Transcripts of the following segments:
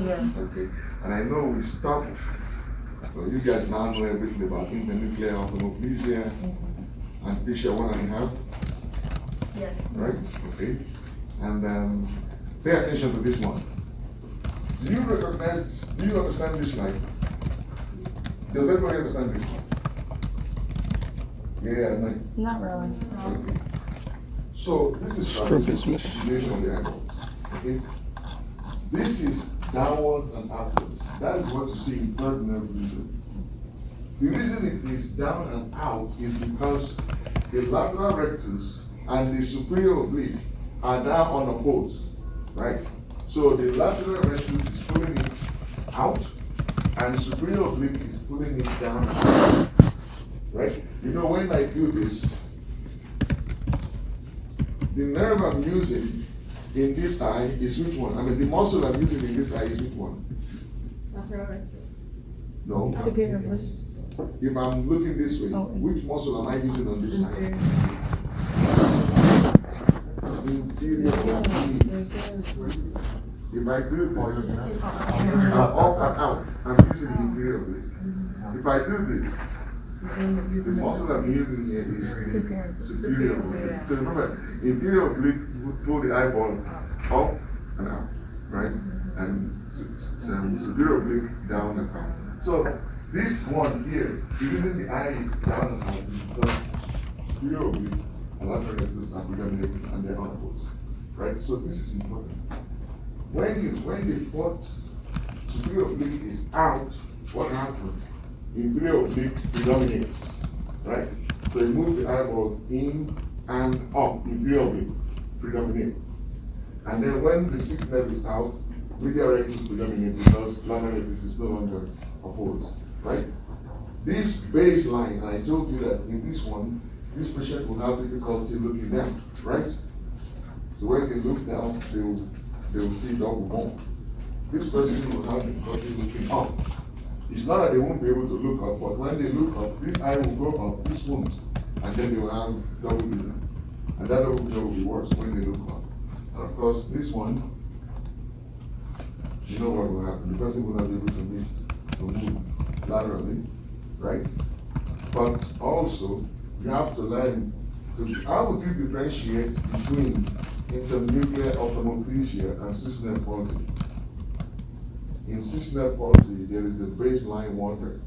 Yeah. Okay. And I know we stopped. So you guys now know everything about internuclear ophthalmoplegia and picture 1.5. Yes. Right? Okay. And pay attention to this one. Do you understand this line? Does everybody understand this one? Yeah, no. Not really. Okay. So this is Strabismus. of the eyeballs. Okay. This is downwards and upwards. That is what you see in third nerve vision. The reason it is down and out is because the lateral rectus and the superior oblique are now unopposed, right? So the lateral rectus is pulling it out, and the superior oblique is pulling it down and out, right? You know, when I do this, the nerve I'm using in this eye is which one? I mean, the muscle I'm using in this eye is which one? No. Superior. If I'm looking this way, Oh. which muscle am I using on this side? Inferior oblique. If I do this, I'm up and out. I'm using the inferior oblique. If I do this, the muscle I'm using here is the superior oblique. So remember, inferior oblique would pull the eyeball up and out, right? And superior oblique down and out. So this one here, the reason the eye is down and out is because superior oblique and lateral rectus are predominating and they're unopposed, right? So this is important. When the fourth superior oblique is out, what happens? Inferior oblique predominates, right? So you move the eyeballs in and up, inferior oblique predominates. And then when the sixth nerve is out, medial rectus predominates because lateral rectus is no longer opposed, right? This baseline, and I told you that in this one, this patient will have difficulty looking down, right? So when they look down, they will see double bone. This person will have difficulty looking up. It's not that they won't be able to look up, but when they look up, this eye will go up, this won't, and then they will have double vision. And that double vision will be worse when they look up. And of course, this one, you know what will happen. The person will not be able to move laterally, right? But also, you have to learn how would you differentiate between internuclear ophthalmoplegia and cyst-nerve palsy? In cyst-nerve palsy, there is a baseline wonder.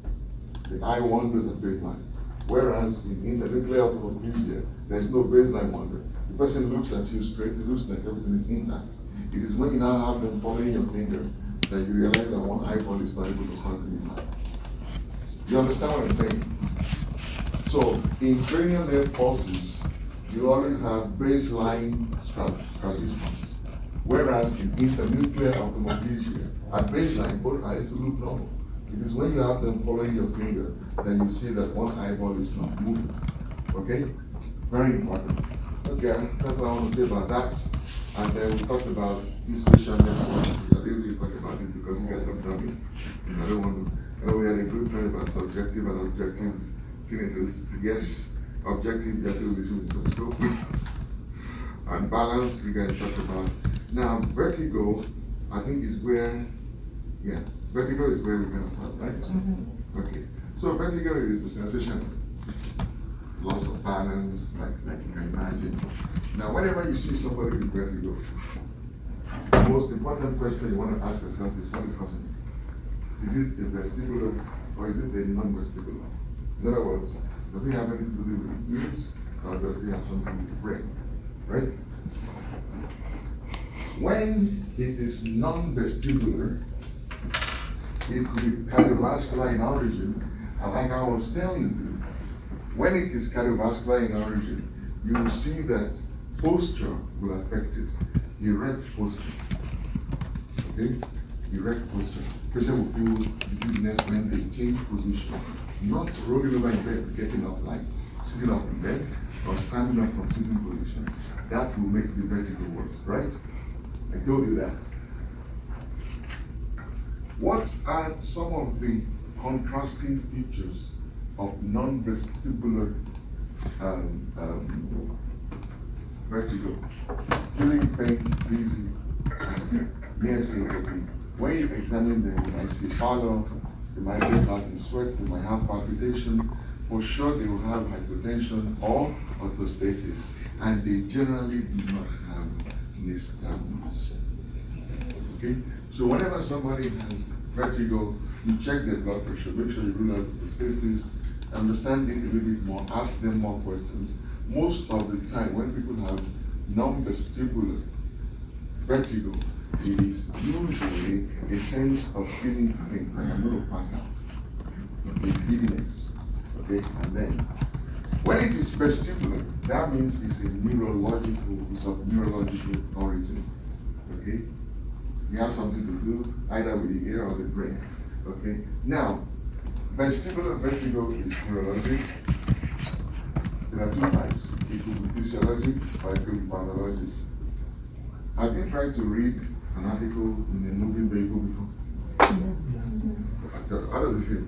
The eye wanders at baseline. Whereas in internuclear ophthalmoplegia, there is no baseline wonder. The person looks at you straight, it looks like everything is intact. It is when you now have them following your finger that you realize that one eyeball is not able to continue. You understand what I'm saying? So in cranial nerve pulses, you always have baseline strabismus. Whereas in internuclear ophthalmoplegia, at baseline, both eyes will look normal. It is when you have them following your finger that you see that one eyeball is not moving. Okay? Very important. Okay, that's what I want to say about that. And then we talked about this patient. I didn't really talk about it because you guys don't tell me. And I don't want to. I know we had a good point about subjective and objective tinnitus. Yes, objective, you have to listen to some scope. And balance, we guys talked about. Now, vertigo, I think is where, yeah, vertigo is where we're going to start, right? Mm-hmm. Okay. So vertigo is the sensation of loss of balance, like you can imagine. Now, whenever you see somebody with vertigo, the most important question you want to ask yourself is, what is causing it? Is it a vestibular or is it a non-vestibular? In other words, does it have anything to do with the ears or does it have something with the brain? Right? When it is non-vestibular, it could be cardiovascular in origin, and like I was telling you, when it is cardiovascular in origin, you will see that posture will affect it. Erect posture. Okay? Erect posture. Patient will feel dizziness when they change position. Not rolling over in bed, getting up, like sitting up in bed, or standing up from sitting position. That will make the vertigo worse, right? I told you that. What are some of the contrasting features of non-vestibular vertigo? Feeling faint, dizzy, near syncope, when you examine them, you might see pallor, they might break out in sweat, they might have palpitation. For sure, they will have hypertension or orthostasis, and they generally do not have nystagmus. Okay? So whenever somebody has vertigo, you check their blood pressure, make sure you rule out orthostasis, understand it a little bit more, ask them more questions. Most of the time, when people have non-vestibular vertigo, it is usually a sense of feeling pain, like I'm going to pass out, a giddiness, okay? And then, when it is vestibular, that means it's of neurological origin, okay? You have something to do either with the ear or the brain, okay? Now, vestibular vertigo is neurologic. There are two types. It could be physiologic or it could be pathologic. Have you tried to read an article in a moving vehicle before? How does it feel?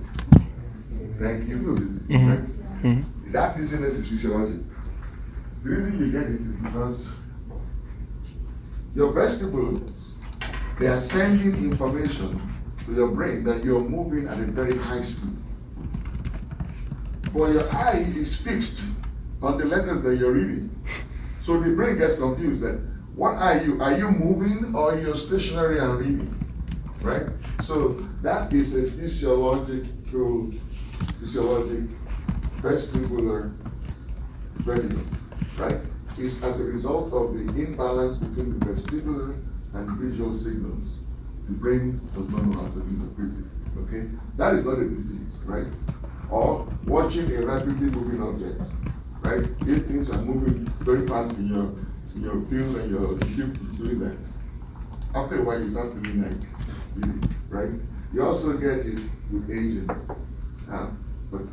Thank you. Feel dizzy, right? That dizziness is physiologic. The reason you get it is because your vestibules, they are sending information to your brain that you're moving at a very high speed. But your eye is fixed on the letters that you're reading. So the brain gets confused that, what are you? Are you moving or you're stationary and reading? Right? So that is a physiologic vestibular vertigo, right? It's as a result of the imbalance between the vestibular and visual signals. The brain does not know how to interpret it, okay? That is not a disease, right? Or watching a rapidly moving object, right? If things are moving very fast in your field and you keep doing that, after a while you start feeling like bleeding, right? You also get it with aging. But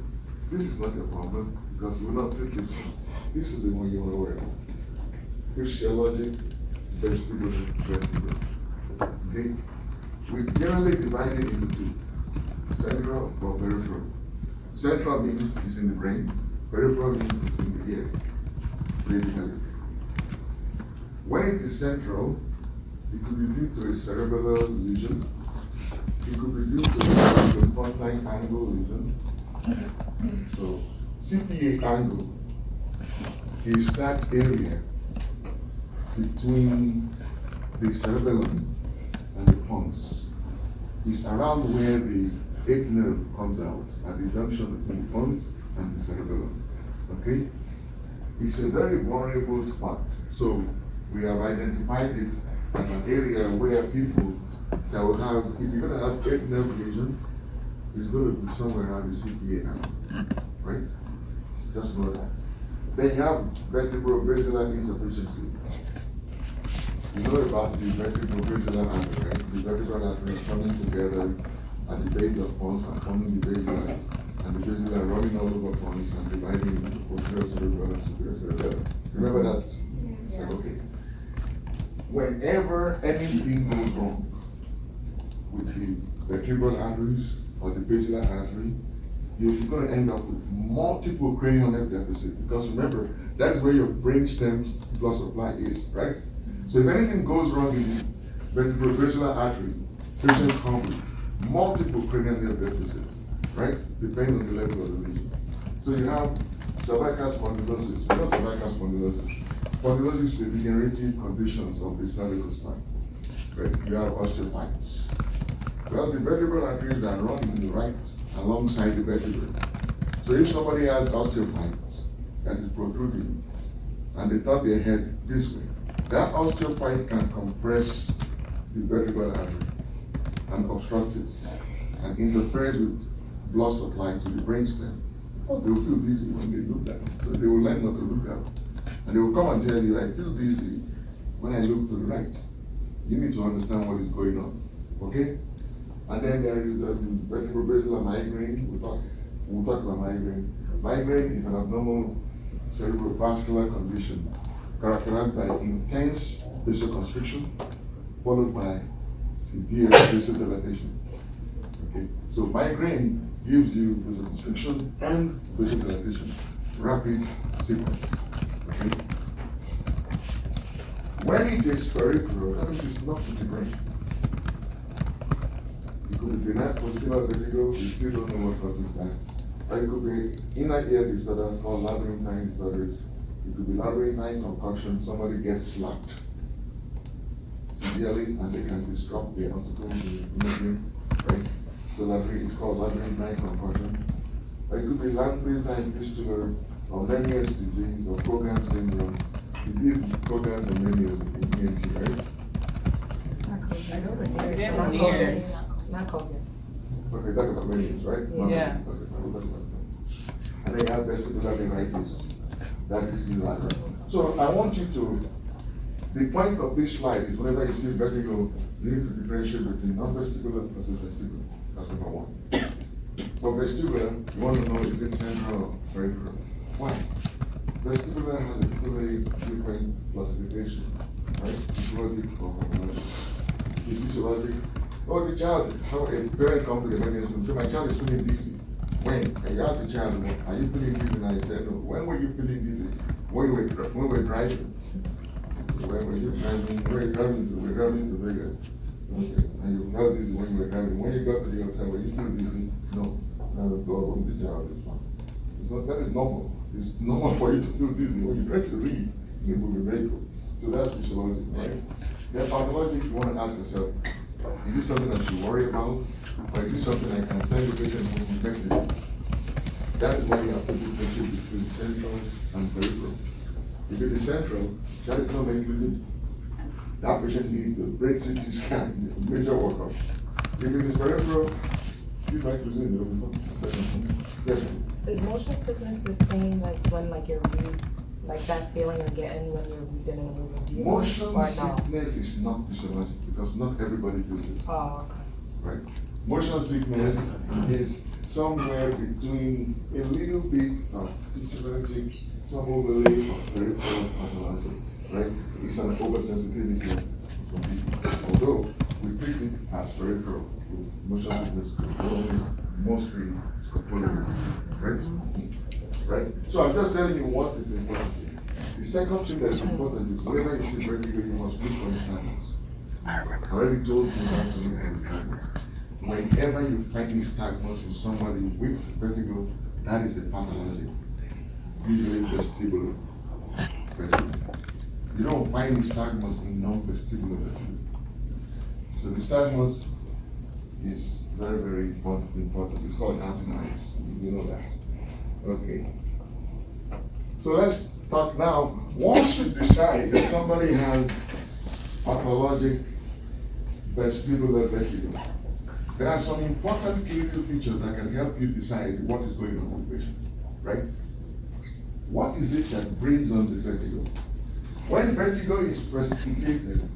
this is not a problem because we're not treating this one. This is the one you want to worry about. Physiologic vestibular vertigo. Okay? We generally divide it into two: central or peripheral. Central means it's in the brain, peripheral means it's in the ear, basically. When it is central, it could be due to a cerebral lesion, it could be due to a frontline angle lesion. So, CPA angle is that area between the cerebellum and the pons. It's around where the eighth nerve comes out at the junction between the pons and the cerebellum. Okay? It's a very vulnerable spot. So we have identified it as an area where people that will have, if you're going to have eighth nerve lesion, it's going to be somewhere around the CPA angle. Right? Just know that. Then you have vertebral-basilar insufficiency. You know about the vertebral-basilar artery, right? The vertebral artery is coming together at the base of pons and forming the basilar, and the basilar running all over pons and dividing into posterior cerebral and superior cerebellum. Remember that? Yes. Okay. Whenever anything goes wrong with the vertebral arteries or the basilar artery, you're going to end up with multiple cranial nerve deficits, because remember, that is where your brainstem blood supply is, right? So if anything goes wrong in the vertebral artery, patients come with multiple cranial nerve deficits, right? Depending on the level of the lesion. So you have cervical spondylosis. You know cervical spondylosis? Spondylosis is a degenerative conditions of the cervical spine, right? You have osteophytes. Well, the vertebral arteries are running in the right alongside the vertebrae. So if somebody has osteophytes that is protruding and they turn their head this way, that osteophyte can compress the vertebral artery and obstruct it and interferes with blood supply to the brainstem. They will feel dizzy when they look at it. So they will learn not to look at it. And they will come and tell you, I feel dizzy when I look to the right. You need to understand what is going on. Okay? And then there is the vertebral migraine. We'll talk about migraine. Migraine is an abnormal cerebrovascular condition characterized by intense vasoconstriction followed by severe vasodilatation. Okay, so migraine gives you vasoconstriction and vasodilatation, rapid sequence. Okay, when it is peripheral, that means it's not in the brain. It could be benign postural vertigo, we still don't know what causes that. Or it could be inner ear disorder called labyrinthine disorders. It could be labyrinthine concoction, somebody gets slapped severely and they can disrupt the ossicles in the brain, right? So is called labyrinthine concoction. Or it could be labyrinthine fistula or Meniere's disease or Program syndrome. We did programs and Meniere's in ENT, right? Not COVID. Okay, talk about Meniere's, right? Yeah. Okay, we'll talk about that. And then you have vestibular neuritis. That is unilateral. So I want you to, the point of this slide is whenever you see vertigo, you need to differentiate between non-vestibular versus vestibular. That's number one. For vestibular, you want to know is it central or peripheral. Why? Vestibular has a totally different classification, right? Physiologic or pathologic. The physiologic, oh, the child, how a parent comes to the emergency and say, my child is feeling dizzy. When? And you ask the child, are you feeling dizzy? And I said, no. When were you feeling dizzy? When we were driving. When were you driving? We're driving to Vegas. Okay. And you felt dizzy when you were driving. When you got to the hotel, were you still dizzy? No. Now the door of the child is fine. So that is normal. It's normal for you to feel dizzy when you're trying to leave in a moving vehicle. So that's physiologic, right? Then pathologic, you want to ask yourself, is this something I should worry about? Or is this something I can send the patient home effectively? That is why you have to differentiate between central and peripheral. If it is central, that is not inclusive. That patient needs a brain CT scan, major workup. If it is peripheral, you might lose it. Yes. Is motion sickness the same as when like you're like that feeling you're getting when you're reading in a movie? Motion sickness is not physiologic because not everybody feels it. Oh, okay. Right? Motion sickness is somewhere between a little bit of physiologic, some overlay of peripheral pathologic, right? It's an oversensitivity from people. Although we treat it as peripheral, motion sickness mostly scopolamine, right? Right? So I'm just telling you what is important here. The second thing that's important is whenever you see vertigo, you must look for nystagmus. I already told you how to look for nystagmus. Whenever you find nystagmus in somebody with vertigo, that is a pathologic, usually vestibular vertigo. You don't find nystagmus in non-vestibular vertigo. So nystagmus is very, very important. It's called antinoids. You know that. Okay. So let's talk now. Once you decide that somebody has pathologic vestibular vertigo, there are some important clinical features that can help you decide what is going on with the patient, right? What is it that brings on the vertigo? When vertigo is precipitated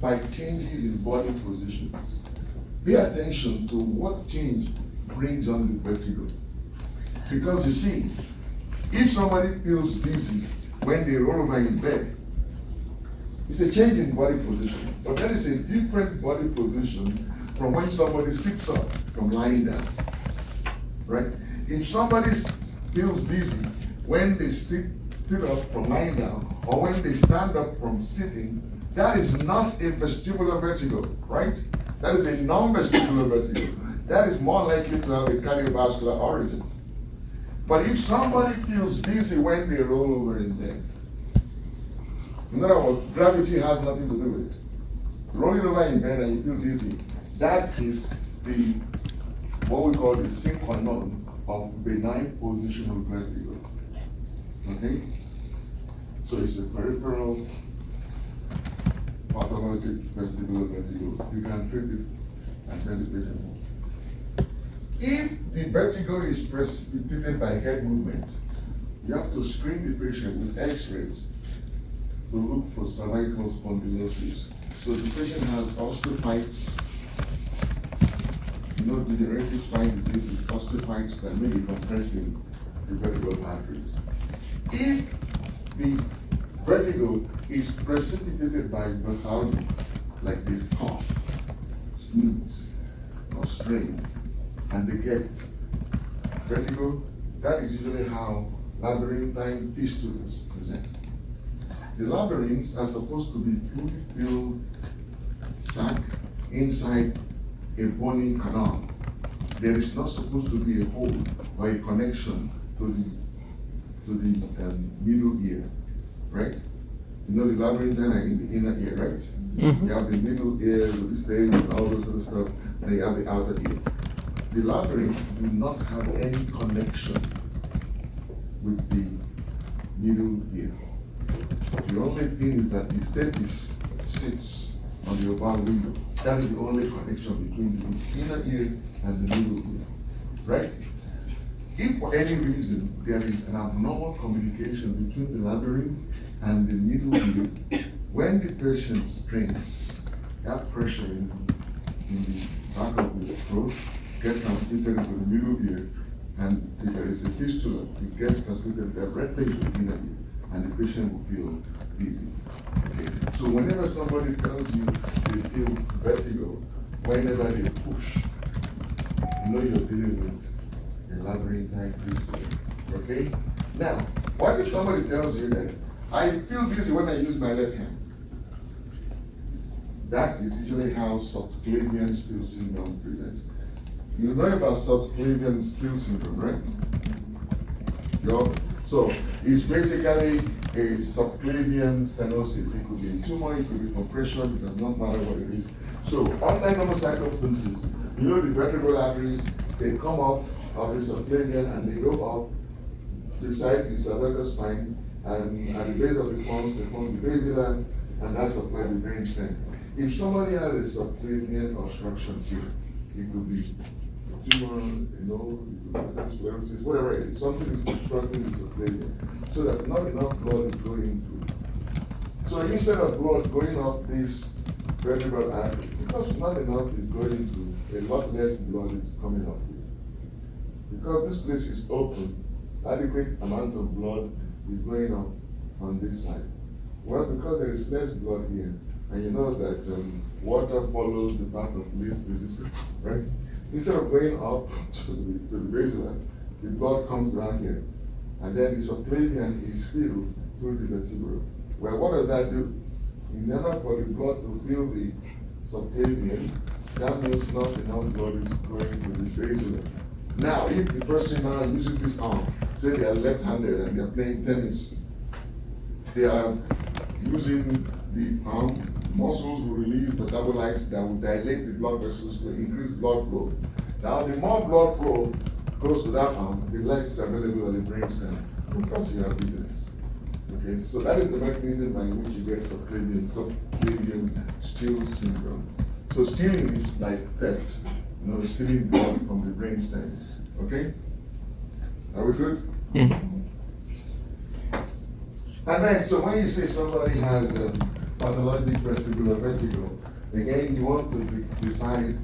by changes in body positions, pay attention to what change brings on the vertigo. Because you see, if somebody feels dizzy when they roll over in bed, it's a change in body position. But that is a different body position from when somebody sits up from lying down, right? If somebody feels dizzy when they sit up from lying down or when they stand up from sitting, that is not a vestibular vertigo, right? That is a non-vestibular vertigo. That is more likely to have a cardiovascular origin. But if somebody feels dizzy when they roll over in bed, in other words, gravity has nothing to do with it. Rolling over in bed and you feel dizzy, that is the what we call the sine qua non of benign positional vertigo. Okay? So it's a peripheral pathologic vestibular vertigo. You can treat it and send the patient home. If the vertigo is precipitated by head movement, you have to screen the patient with x-rays to look for cervical spondylosis. So the patient has osteophytes, you know, degenerative spine disease with osteophytes that may be compressing the vertebral arteries. If the vertigo is precipitated by basalgia, like they cough, sneeze, or strain, and they get vertigo, that is usually how labyrinthine fistulas present. The labyrinths are supposed to be fluid-filled sac inside a bony canal. There is not supposed to be a hole or a connection to the middle ear, right? You know the labyrinthine in the inner ear, right? You have the middle ear with the stage and all those other stuff, and you have the outer ear. The labyrinth do not have any connection with the middle ear. The only thing is that the stapes sits on the oval window. That is the only connection between the inner ear and the middle ear, right? If for any reason there is an abnormal communication between the labyrinth and the middle ear, when the patient strains, that pressure in the back of the throat gets transmitted into the middle ear, and if there is a fistula, it gets transmitted directly to the inner ear, and the patient will feel dizzy. Okay. So whenever somebody tells you they feel vertigo, whenever they push, you know you're dealing with a labyrinthine fistula. Okay? Now, what if somebody tells you that I feel dizzy when I use my left hand? That is usually how subclavian still syndrome presents. You know about subclavian still syndrome, right? So it's basically a subclavian stenosis. It could be a tumor, it could be compression, it does not matter what it is. So under normal circumstances, you know the vertebral arteries, they come off of the subclavian and they go up beside the cervical spine, and at the base of the pons, they form the basilar, and that's supply the brain stem. If somebody has a subclavian obstruction here, it could be a tumor, it could be sclerosis, whatever it is, something is obstructing the subclavian, so that not enough blood is going through. So instead of blood going up this vertebral artery, because not enough is going through, a lot less blood is coming up here. Because this place is open, adequate amount of blood is going up on this side. Well, because there is less blood here, and you know that water follows the path of least resistance, right? Instead of going up to the basilar, the blood comes down here, and then the subclavian is filled through the vertebra. Well, what does that do? In order for the blood to fill the subclavian, that means not enough blood is going to the basilar. Now, if the person now uses this arm, say they are left-handed and they are playing tennis, they are using the arm, muscles will release metabolites that will dilate the blood vessels to increase blood flow. Now, the more blood flow goes to that arm, the less is available on the brainstem. Because you have dizziness. Okay, so that is the mechanism by which you get subclavian steal syndrome. So stealing is like theft, stealing blood from the brainstem. Okay, are we good? Mm-hmm. And then, so when you say somebody has pathologic vestibular vertigo, again, you want to decide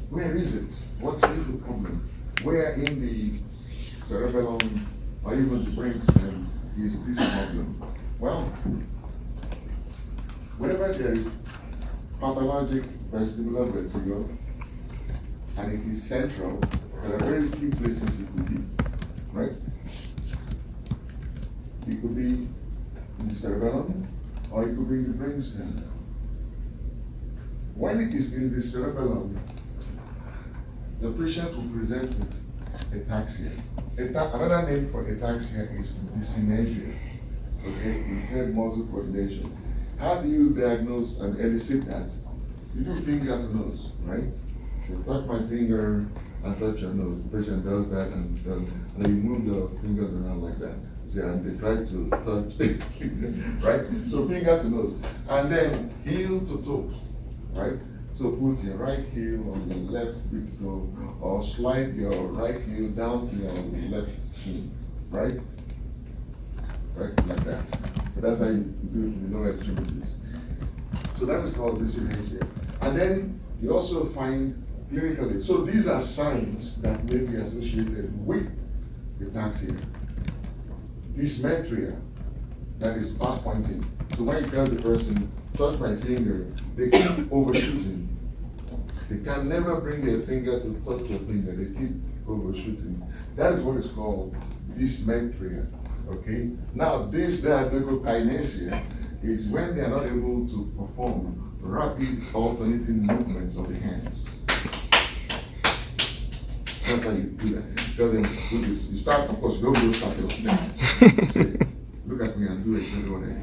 where is it? What is the problem? Where in the cerebellum or even the brainstem is this problem? Well, whenever there is pathologic vestibular vertigo and it is central, there are very few places it could be, right? It could be in the cerebellum, or it could be in the brainstem. When it is in the cerebellum, the patient will present with ataxia. Another name for ataxia is dyssynergia, okay, impaired muscle coordination. How do you diagnose and elicit that? You do finger to nose, right? So touch my finger and touch your nose. The patient does that and you move your fingers around like that. See, and they try to touch, right? So finger to nose. And then heel to toe, right? So put your right heel on your left big toe, or slide your right heel down to your left shin, right? Right, like that. So that's how you do it in the lower extremities. So that is called dyssynergia. And then you also find clinically, so these are signs that may be associated with ataxia. Dysmetria, that is pass pointing. So when you tell the person, touch my finger, they keep overshooting. They can never bring their finger to touch your finger, they keep overshooting. That is what is called dysmetria, okay? Now, this diadochokinesia is when they are not able to perform rapid alternating movements of the hands. do this. You start, of course, you don't go start your say, look at me and do exactly what I do.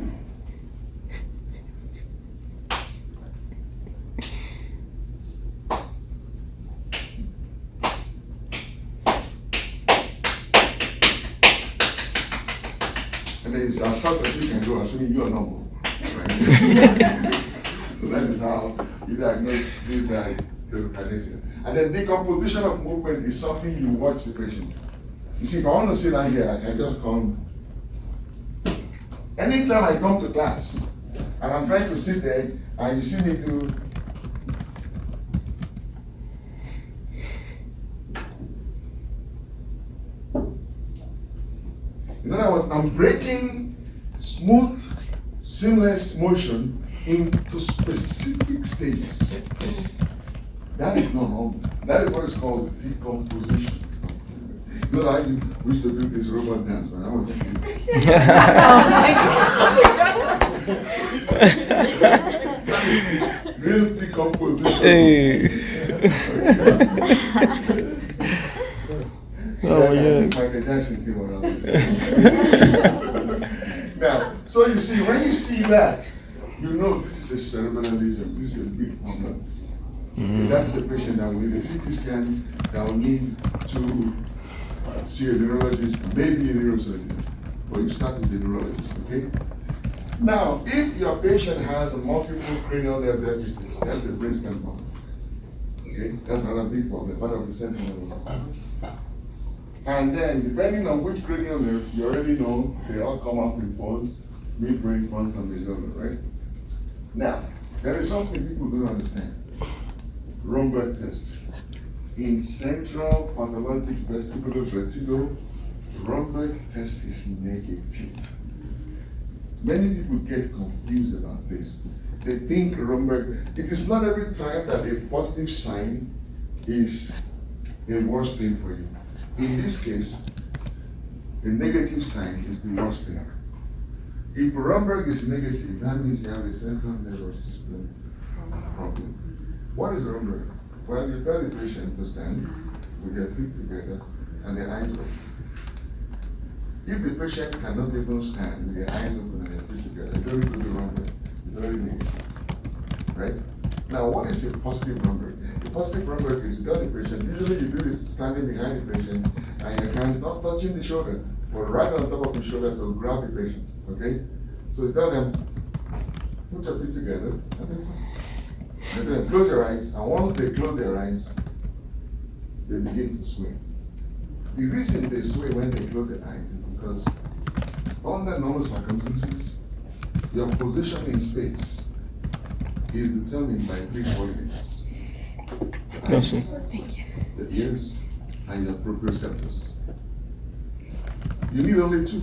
And then it's as fast as you can go, assuming you are normal. Right? So that is how you diagnose this kinesia. And then decomposition of movement is something you watch the patient. You see, if I want to sit down here, I can just come. Anytime I come to class and I'm trying to sit there and you see me do. In other words, I'm breaking smooth, seamless motion into specific stages. That is not normal. That is what is called decomposition. You know, I used to do this robot dance, but I was real decomposition. Hey. Oh, yeah. Michael Jackson came around. Now, so you see, when you see that, you know this is a cerebral lesion. This is a big problem. Mm-hmm. That's a patient that will need a CT scan, that will need to see a neurologist, maybe a neurosurgeon, but you start with the neurologist, okay? Now, if your patient has a multiple cranial nerve deficits, that's a brain scan problem. Okay, that's another big problem, part of the central nervous system. And then, depending on which cranial nerve, you already know they all come up in folds, midbrain, fronts, and medulla, right? Now, there is something people don't understand. Romberg test. In central pathologic vestibular vertigo, Romberg test is negative. Many people get confused about this. They think Romberg, it is not every time that a positive sign is a worse thing for you. In this case, the negative sign is the worst thing. If Romberg is negative, that means you have a central nervous system problem. What is Romberg? Well, you tell the patient to stand with their feet together and their eyes open. If the patient cannot even stand with their eyes open and their feet together, it's very good Romberg. It's very negative. Right? Now, what is a positive Romberg? The positive Romberg is you tell the patient, usually you do this standing behind the patient and your hands not touching the shoulder, but right on top of the shoulder to grab the patient. Okay? So you tell them, put your feet together and then and then close your eyes, and once they close their eyes, they begin to sway. The reason they sway when they close their eyes is because under normal circumstances, your position in space is determined by 3 coordinates. The eyes, the ears, and your proprioceptors. You need only 2,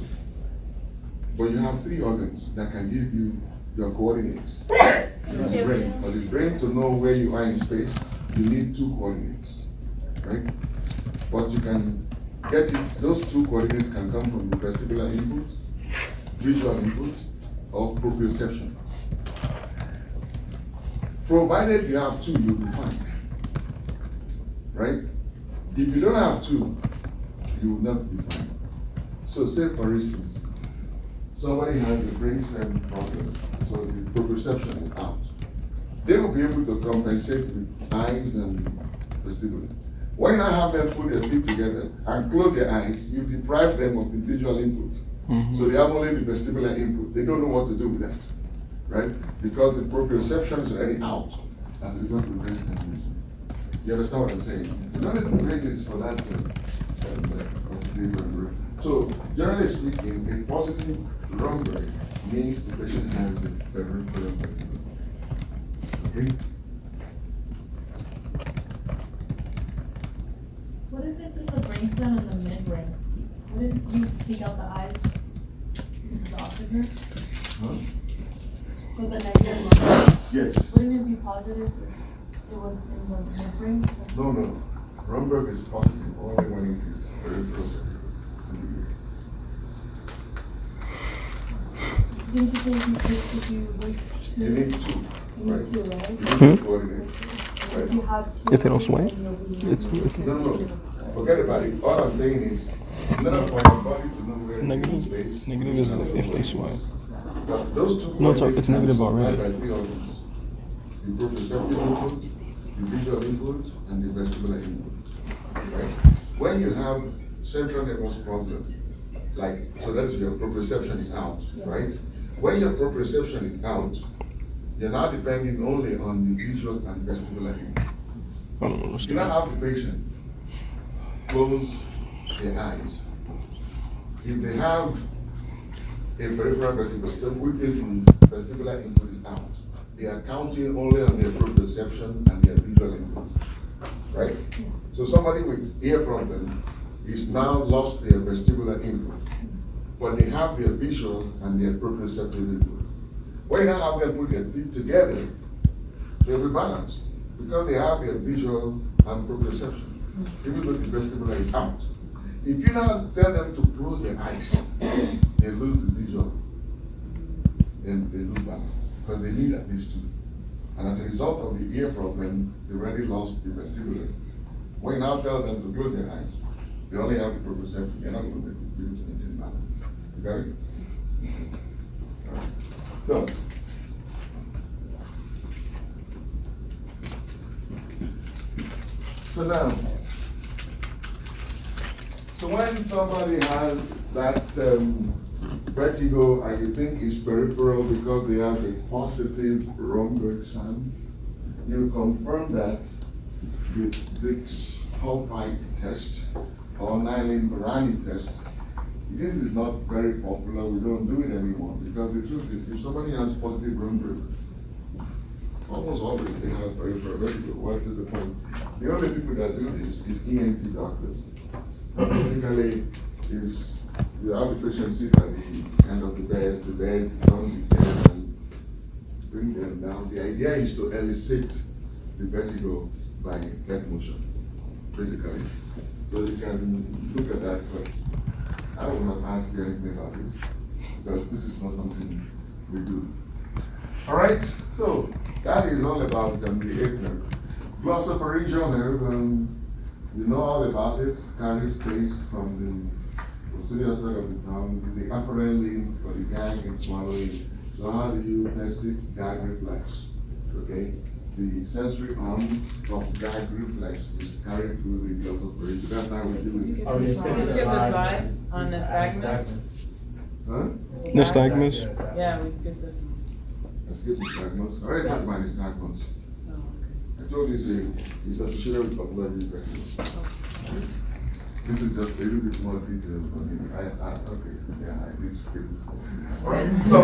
but you have 3 organs that can give you your coordinates. It's brain. For the brain to know where you are in space, you need 2 coordinates, right? But you can get it, those 2 coordinates can come from the vestibular input, visual input, or proprioception. Provided you have 2, you'll be fine, right? If you don't have 2, you will not be fine. So say for instance, somebody has a brainstem problem, so the proprioception is out. They will be able to compensate with eyes and vestibular. When I have them put their feet together and close their eyes, you deprive them of the visual input. Mm-hmm. So they have only the vestibular input. They don't know what to do with that, right? Because the proprioception is already out as a result of the brainstem lesion. You understand what I'm saying? It's not the basis for that positive. So generally speaking, a positive Romberg means the patient has a peripheral vertigo. Okay? What if it's in the brainstem and the midbrain? What if you take out the eyes? This is off of here. Huh? For the negative Romberg? Yes. Wouldn't it be positive if it was in the midbrain? No. Romberg is positive only when it is peripheral vertigo. Didn't you say if you You need 2. You need 2, right? You need 2 coordinates. If you have two If they don't swipe, and you'll be- it's No, forget about it. All I'm saying is, in order for your body to know where it negative. is space, Negative is if they swipe. but those two No, it's coordinates negative are already. supplied by three organs. The proprioceptive input, the visual input, and the vestibular input. Right? When you have central nervous problem, like, so that is your proprioception is out, right? When your proprioception is out, you're now depending only on the visual and vestibular input. I don't You understand. now have the patient close their eyes. If they have a peripheral vestibular, so within the vestibular input is out, they are counting only on their proprioception and their visual input, right? So somebody with ear problem is now lost their vestibular input, but they have their visual and their proprioceptive input. When you now have them put their feet together, they'll be balanced because they have their visual and proprioception, even though the vestibular is out. If you now tell them to close their eyes, they lose the visual and they lose balance because they need at least two. And as a result of the ear problem, they already lost the vestibular. When you now tell them to close their eyes, they only have the proprioception. You're not going to be able to maintain balance. You got it? All right. So now, so when somebody has that vertigo and you think it's peripheral because they have a positive Romberg sign, you confirm that with Dick's Hallpike test or Nyland-Barani test. This is not very popular. We don't do it anymore because the truth is, if somebody has positive Romberg, almost always they have peripheral vertigo. What is the point? The only people that do this is ENT doctors. Basically, is you have the patient sit at the end of the bed don't be there and bring them down. The idea is to elicit the vertigo by head motion, basically. So you can look at that, but I will not ask you anything about this because this is not something we do. All right, so that is all about the eighth nerve. Glossopharyngeal nerve, you know all about it. Carries taste from the posterior third of the tongue, is the afferent limb for the gag and swallowing. So how do you test it? Gag reflex. Okay, the sensory arm of gag reflex is carried through the glossopharyngeal. That's how we do it. Oh, you Skip said the slide on the nystagmus. Huh? Nystagmus? Yeah, we skipped this one. Let's get the nystagmus. I already talked about nystagmus. Oh, okay. I told you it's associated with pathology infection. This is just a little bit more detail for me. Okay, yeah, I did skip this one. All right, so,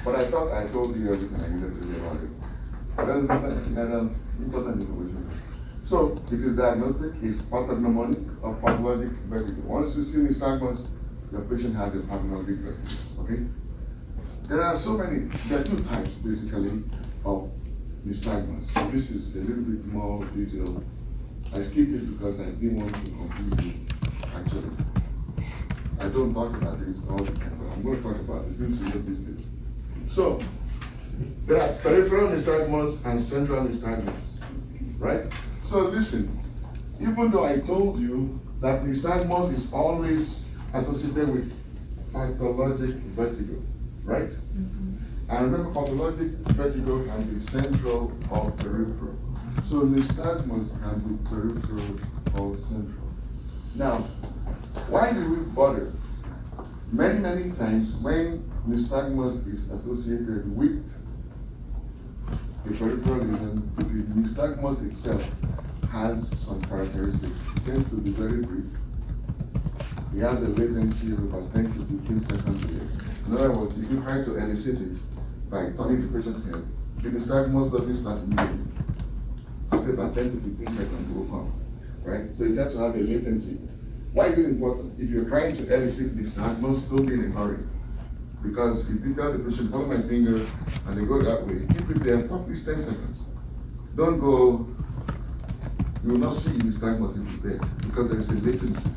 but I thought I told you everything I needed to know about it. Important information. So, it is diagnostic, it's pathognomonic or pathologic vertigo. Once you see nystagmus, your patient has a pathologic vertigo, okay? There are two types basically of nystagmus. This is a little bit more detailed. I skipped it because I didn't want to confuse you, actually. I don't talk about this all the time, but I'm going to talk about it since we noticed it. So, there are peripheral nystagmus and central nystagmus, right? So listen, even though I told you that nystagmus is always associated with pathologic vertigo, right? And remember, pathologic vertigo can be central or peripheral. So nystagmus can be peripheral or central. Now, why do we bother? Many times when nystagmus is associated with the peripheral lesion, the nystagmus itself has some characteristics. It tends to be very brief. It has a latency of about 10 to 15 seconds here. In other words, if you try to elicit it by turning the patient's head, the nystagmus doesn't start immediately. After about 10 to 15 seconds, it will come, right? So it has to have a latency. Why is it important? If you're trying to elicit nystagmus, don't be in a hurry. Because if you tell the patient, hold my finger, and they go that way, keep it there for at least 10 seconds. Don't go, you will not see nystagmus if it's there, because there is a latency,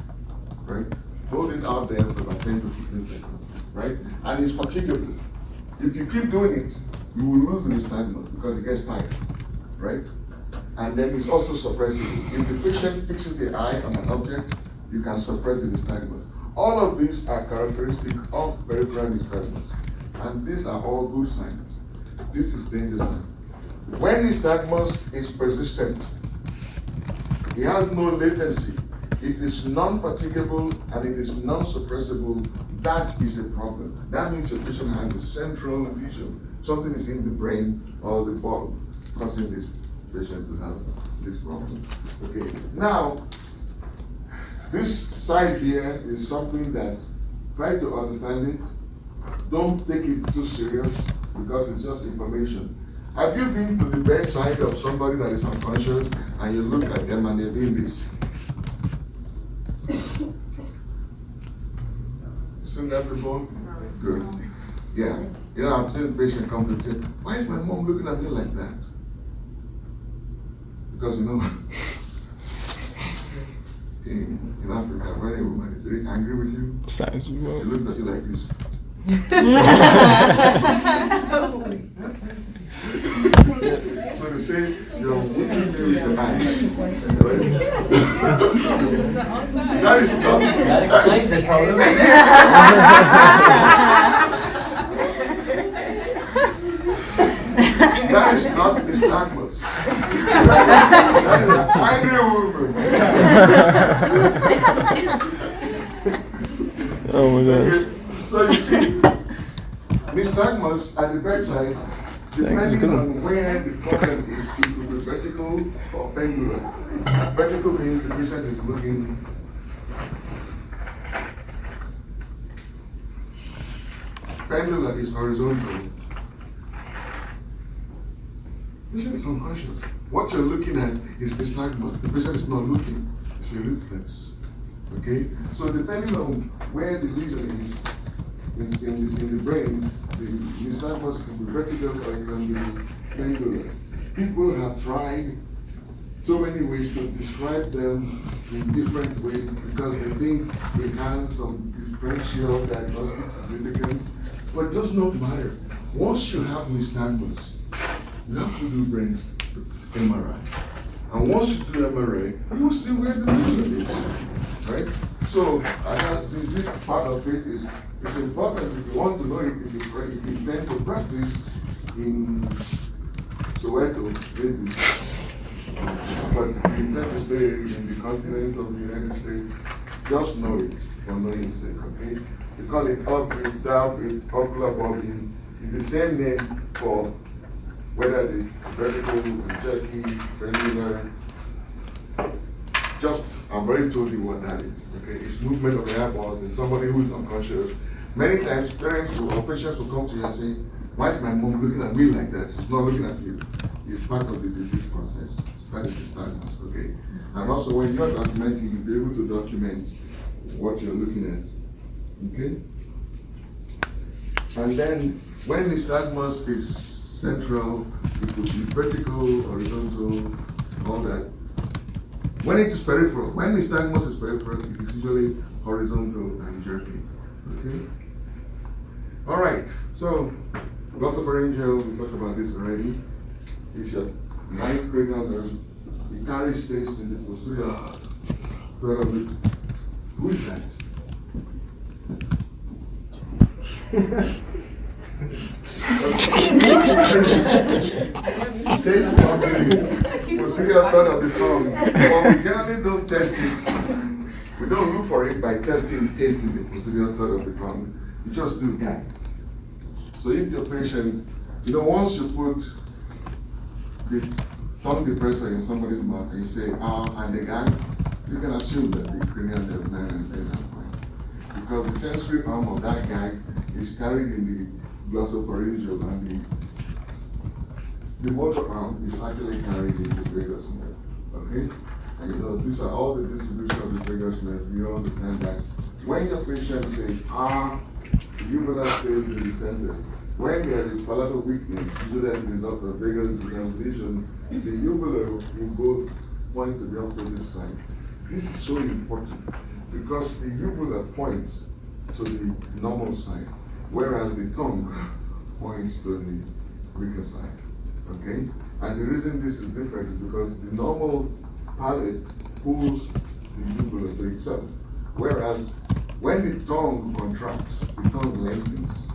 right? Hold it out there for about 10 to 15 seconds, right? And it's fatigable. If you keep doing it, you will lose the nystagmus because it gets tired, right? and then it's also suppressible. If the patient fixes the eye on an object, you can suppress the nystagmus. All of these are characteristic of peripheral nystagmus, and these are all good signs. This is danger sign. When nystagmus is persistent, it has no latency, it is non-fatigable, and it is non-suppressible, that is a problem. That means the patient has a central lesion. Something is in the brain or the bulb causing this patient to have this problem. Okay, now, this side here is something that, try to understand it. Don't take it too serious because it's just information. Have you been to the bedside of somebody that is unconscious and you look at them and they're doing this? You seen that before? Good. Yeah. You know, I've seen a patient come to say, why is my mom looking at me like that? Because you know, in Africa, when a woman is very angry with you, Size you she up. looks at you like this. So they say, you're looking at me with your eyes. Right? That is not. That explains it, Tolu. That is not nystagmus. That is a angry woman. Oh my God. Okay, so you see, nystagmus at the bedside, depending on where the problem is, it will be vertical or pendular. Vertical means the patient is looking. Pendular is horizontal. The patient is unconscious. What you're looking at is nystagmus. The patient is not looking. It's a reflex. Okay? So depending on where the lesion is in the brain, the nystagmus can be vertical or it can be pendular. People have tried so many ways to describe them in different ways because they think it has some differential diagnostic significance, but it does not matter. Once you have nystagmus, you have to do brain MRI. And once you do MRI, you will see where the lesion is, right? So this part of it is important if you want to know it, if you intend to practice in Soweto, maybe. But if you intend to stay in the continent of the United States, just know it for knowing sake, okay? We call it up-breed, down-breed, ocular bobbing. It's the same name for whether the vertical, jerky, pendular. Just, I've already told you what that is, okay? It's movement of the eyeballs in somebody who is unconscious. Many times, parents or patients will come to you and say, why is my mom looking at me like that? She's not looking at you. It's part of the disease process. That is nystagmus, okay? And also, when you're documenting, you'll be able to document what you're looking at, okay? And then, when nystagmus is central, it could be vertical, horizontal, all that. When it is peripheral, when nystagmus is peripheral, it is usually horizontal and jerky. Okay? All right, so glossopharyngeal, we talked about this already. It's your ninth cranial nerve. It carries taste in the posterior third of it. Who is that? Taste from the posterior third of the tongue. But we generally don't test it. We don't look for it by tasting the posterior third of the tongue. You just do gag. So if your patient, once you put the tongue depressor in somebody's mouth and you say, and they gag, you can assume that the cranial nerve 9 and 10 are fine. Because the sensory arm of that gag is carried in the glossopharyngeal and the motor arm is actually carried in the vagus nerve. Okay? And these are all the distribution of the vagus nerve. You understand that. When your patient says, the uvula stays in the center. When there is palatal weakness, usually as a result of vagus nerve lesion, the uvula will both point to the opposite side. This is so important because the uvula points to the normal side, whereas the tongue points to the weaker side. Okay? And the reason this is different is because the normal palate pulls the uvula to itself. Whereas when the tongue contracts, the tongue lengthens.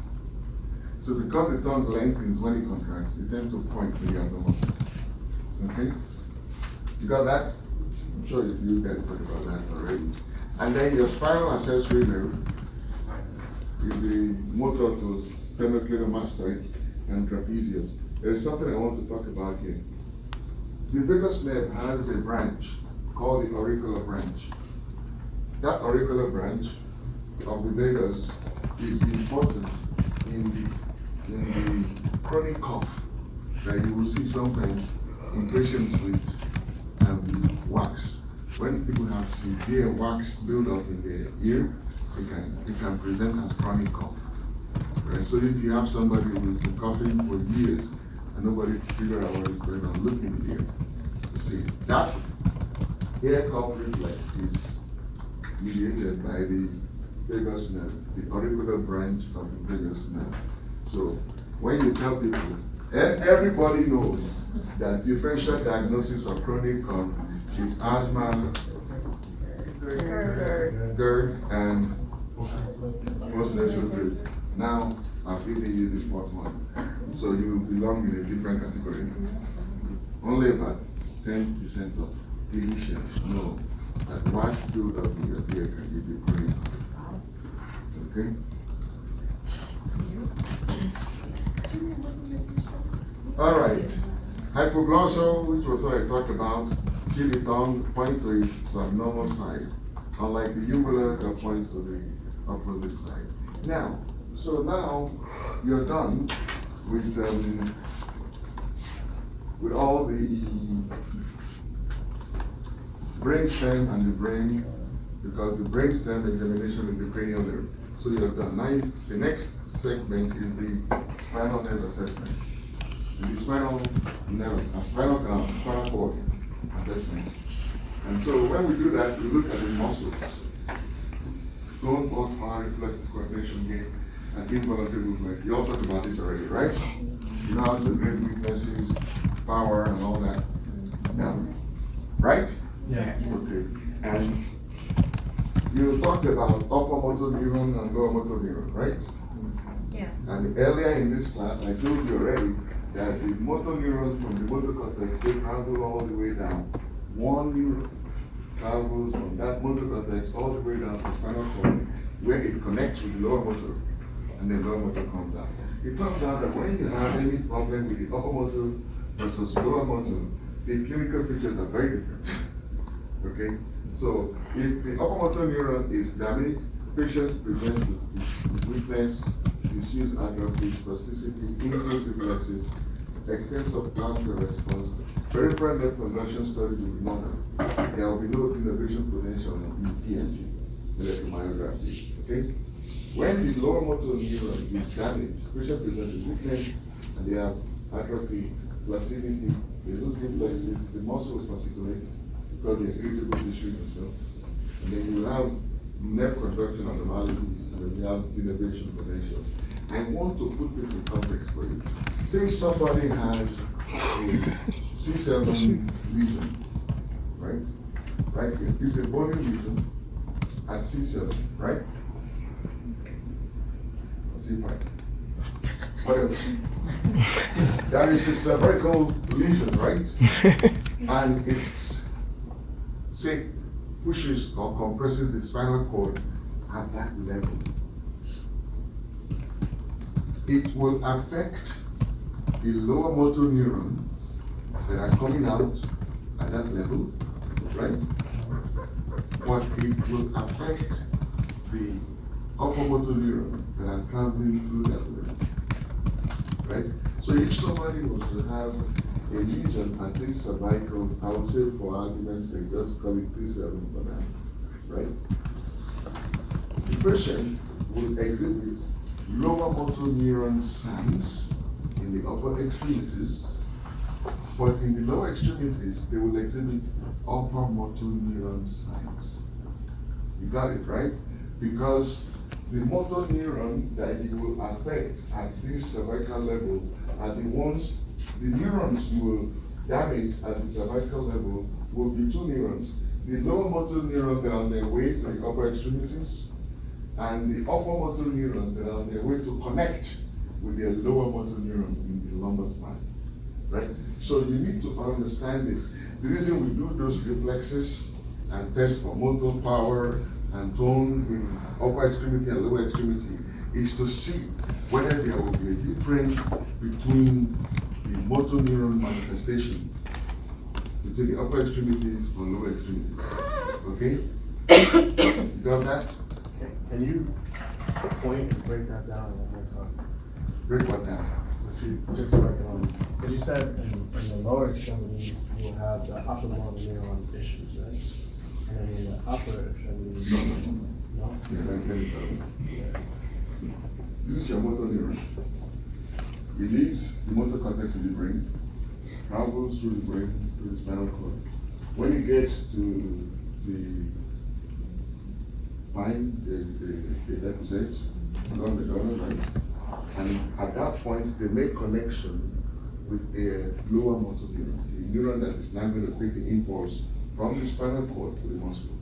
So because the tongue lengthens when it contracts, it tends to point to the other muscle. Okay? You got that? I'm sure you guys talked about that already. And then your spinal accessory nerve is the motor to sternocleidomastoid and trapezius. There is something I want to talk about here. The vagus nerve has a branch called the auricular branch. That auricular branch of the vagus is important in the chronic cough that you will see sometimes in patients with wax. When people have severe wax buildup in their ear, it can present as chronic cough. Right? So if you have somebody who's been coughing for years and nobody figure out what is going on, look in the ear. You see, that ear cough reflex is mediated by the vagus nerve, the auricular branch of the vagus nerve. So when you tell people, and everybody knows that differential diagnosis of chronic cough is asthma, GERD, and post-nasal drip. Now, I've given you the fourth one. So you belong in a different category. Only about 10% of clinicians know that wax buildup in your ear can give you chronic cough. Okay? All right. Hypoglossal, which was what I talked about, see the tongue point to its abnormal side, unlike the uvula that points to the opposite side. Now, so now you're done with all the brainstem and the brain, because the brainstem examination is the cranial nerve. So you're done. Now the next segment is the spinal nerve assessment. And the spinal nerve, spinal cord assessment. And so when we do that, we look at the muscles. Tone, blood, power, reflex, coordination, gait, and involuntary movement. You all talked about this already, right? You know the great weaknesses, power, and all that. Now, right? Yes. Okay. And you talked about upper motor neuron and lower motor neuron, right? Yeah. And earlier in this class, I told you already that the motor neurons from the motor cortex, they travel all the way down. One neuron travels from that motor cortex all the way down to spinal cord, where it connects with the lower motor, and the lower motor comes out. It turns out that when you have any problem with the upper motor versus lower motor, the clinical features are very different. Okay? So if the upper motor neuron is damaged, patients present with weakness, disuse atrophy, spasticity, increased reflexes, extensive glandular response, peripheral nerve conduction studies will be done. There will be no innervation potential in ENG, electromyography. Okay? When the lower motor neuron is damaged, patient presents with weakness and they have atrophy, placidity, they lose reflexes, the muscles fasciculate because they increase the tissue themselves. And then you will have nerve conduction abnormalities and then you have innervation potential. I want to put this in context for you. Say somebody has a C7 lesion, right? Right here. It's a bony lesion at C7, right? C5. Whatever. There is a cervical lesion, right? And it's, say, pushes or compresses the spinal cord at that level. It will affect the lower motor neurons that are coming out at that level, right? But it will affect the upper motor neuron that are traveling through that level, right? So if somebody was to have a lesion at this cervical, I would say for argument's sake, just call it C7 for now, right? The patient will exhibit lower motor neuron signs in the upper extremities, but in the lower extremities, they will exhibit upper motor neuron signs. You got it, right? Because the motor neuron that it will affect at this cervical level are the ones the neurons you will damage at the cervical level will be two neurons. The lower motor neurons that are on their way to the upper extremities, and the upper motor neurons that are on their way to connect with their lower motor neuron in the lumbar spine. Right? So you need to understand this. The reason we do those reflexes and test for motor power and tone in upper extremity and lower extremity is to see whether there will be a difference between the motor neuron manifestation between the upper extremities or lower extremities. Okay? You got that? Can you point and break that down one more time? Break what down? Just like, because you said in the lower extremities, you'll have the upper motor neuron issues, right? And then in the upper extremities, no? Yeah, I get it. Yeah. This is your motor neuron. It leaves the motor cortex in the brain, travels through the brain to the spinal cord. When it gets to the spine, the lec2 along the donor, right? And at that point, they make connection with the lower motor neuron, the neuron that is now going to take the impulse from the spinal cord to the muscle.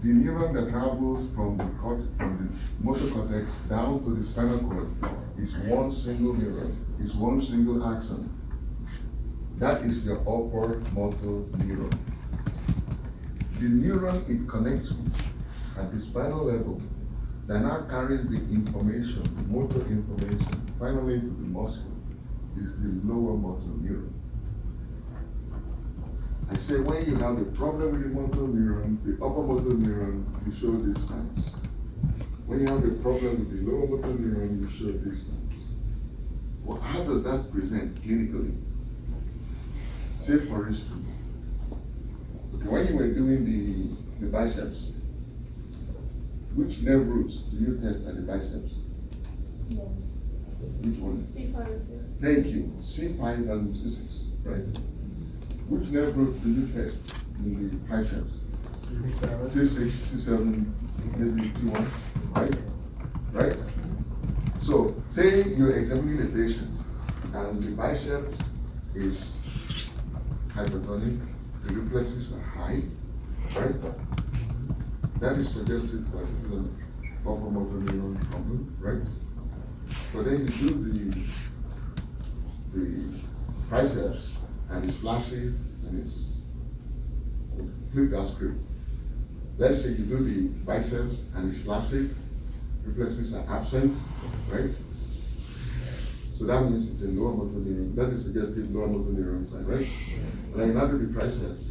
The neuron that travels from the motor cortex down to the spinal cord is one single neuron, is one single axon. That is your upper motor neuron. The neuron it connects with at the spinal level that now carries the information, the motor information, finally to the muscle, is the lower motor neuron. I say when you have a problem with the motor neuron, the upper motor neuron, you show these signs. When you have a problem with the lower motor neuron, you show these signs. Well, how does that present clinically? Say for instance, okay, when you were doing the biceps, which nerve roots do you test at the biceps? Yeah. Which one? C5 and 6. Thank you. C5 and C6, right? Which nerve root do you test in the triceps? C6, C7, maybe T1, right? Right? So, say you're examining a patient and the biceps is hypertonic, the reflexes are high, right? That is suggested that this is an upper motor neuron problem, right? But then you do the triceps and it's flaccid and it's flip that script. Let's say you do the biceps and it's flaccid, reflexes are absent, right? So that means it's a lower motor neuron. That is suggestive lower motor neuron side, right? But I now do the triceps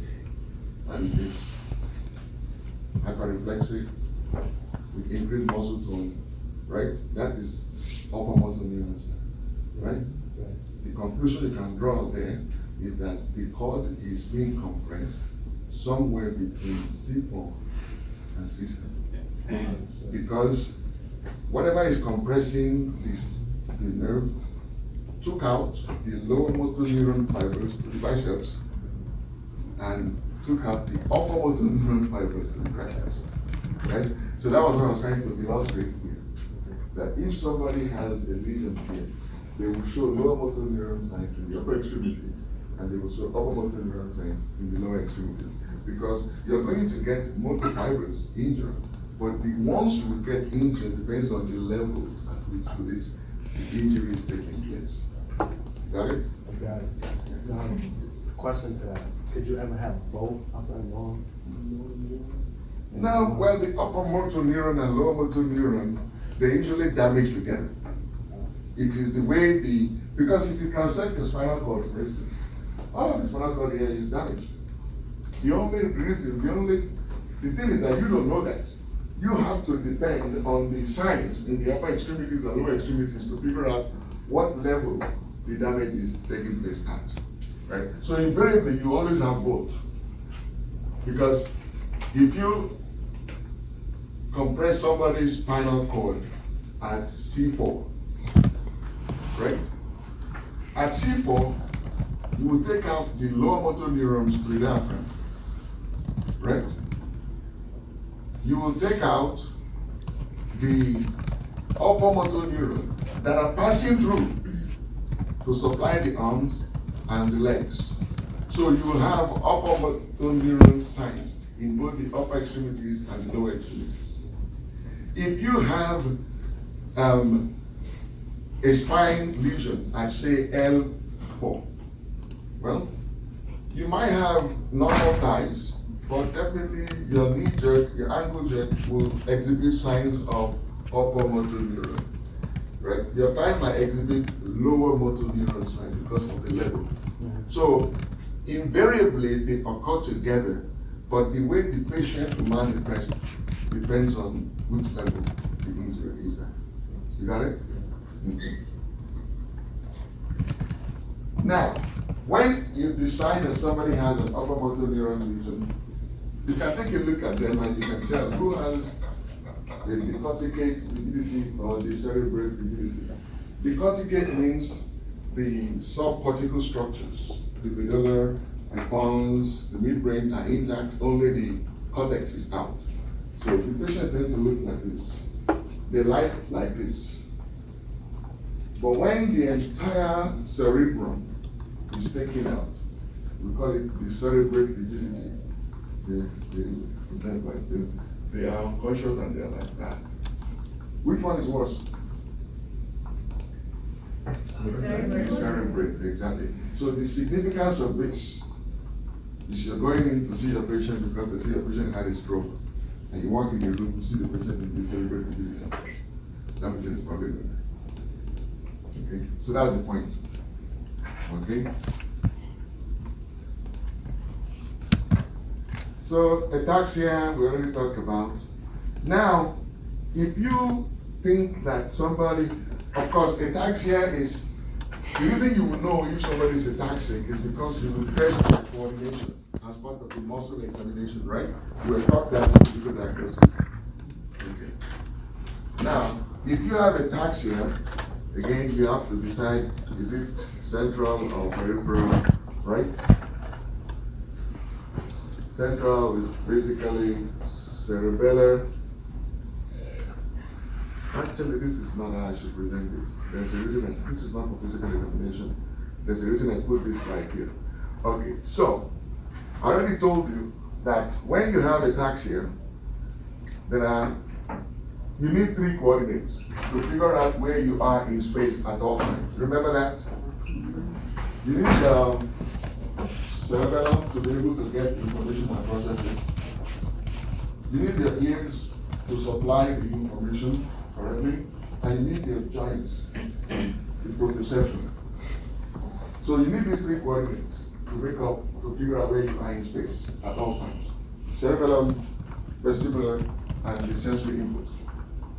and it's hyperreflexive with increased muscle tone, right? That is upper motor neuron side, right? The conclusion you can draw there is that the cord is being compressed somewhere between C4 and C7. Because whatever is compressing the nerve took out the lower motor neuron fibers to the biceps and took out the upper motor neuron fibers to the triceps, right? So that was what I was trying to illustrate here. That if somebody has a lesion here, they will show lower motor neuron signs in the upper extremity, and they will show upper motor neuron signs in the lower extremities. Because you're going to get motor fibers injured, but the ones you will get injured depends on the level at which the injury is taking place. Got it? Got it. Question to that. Could you ever have both upper and lower? Now, well, the upper motor neuron and lower motor neuron, they usually damage together. It is the way because if you transect the spinal cord, for instance, all of the spinal cord here is damaged. The thing is that you don't know that. You have to depend on the signs in the upper extremities and lower extremities to figure out what level the damage is taking place at, right? So invariably, you always have both. Because if you compress somebody's spinal cord at C4, right? At C4, you will take out the lower motor neurons to the diaphragm, right? You will take out the upper motor neurons that are passing through to supply the arms and the legs. So you will have upper motor neuron signs in both the upper extremities and the lower extremities. If you have a spine lesion at say L4, well, you might have normal thighs, but definitely your knee jerk, your ankle jerk will exhibit signs of upper motor neuron, right? Your thigh might exhibit lower motor neuron signs because of the level. So invariably they occur together, but the way the patient will manifest depends on which level the injury is at. You got it? Okay. Now, when you decide that somebody has an upper motor neuron lesion, you can take a look at them and you can tell who has the corticate rigidity or the cerebrate rigidity. The corticate means the subcortical structures, the medulla, the pons, the midbrain are intact, only the cortex is out. So the patient tends to look like this. They lie like this. But when the entire cerebrum is taken out, we call it the cerebrate rigidity. They are unconscious and they are like that. Which one is worse? The cerebrate, exactly. So the significance of this is you're going in to see your patient because they see your patient had a stroke, and you walk in the room, you see the patient in the cerebrate rigidity. That patient is probably there. Okay, so that's the point. Okay. So ataxia, we already talked about. Now, if you think that somebody, of course, ataxia is, the reason you will know if somebody is ataxic is because you will test their coordination as part of the muscle examination, right? We will talk that in physical diagnosis. Okay. Now, if you have ataxia, again, you have to decide, is it central or peripheral, right? Central is basically cerebellar. Actually, this is not how I should present this. There's a reason, this is not for physical examination. There's a reason I put this right here. Okay, so, I already told you that when you have ataxia, you need 3 coordinates to figure out where you are in space at all times. Remember that? You need cerebellum to be able to get information and process it. You need your ears to supply the information correctly, and you need your joints, the proprioception. So you need these 3 coordinates to figure out where you are in space at all times. Cerebellum, vestibular, and the sensory input.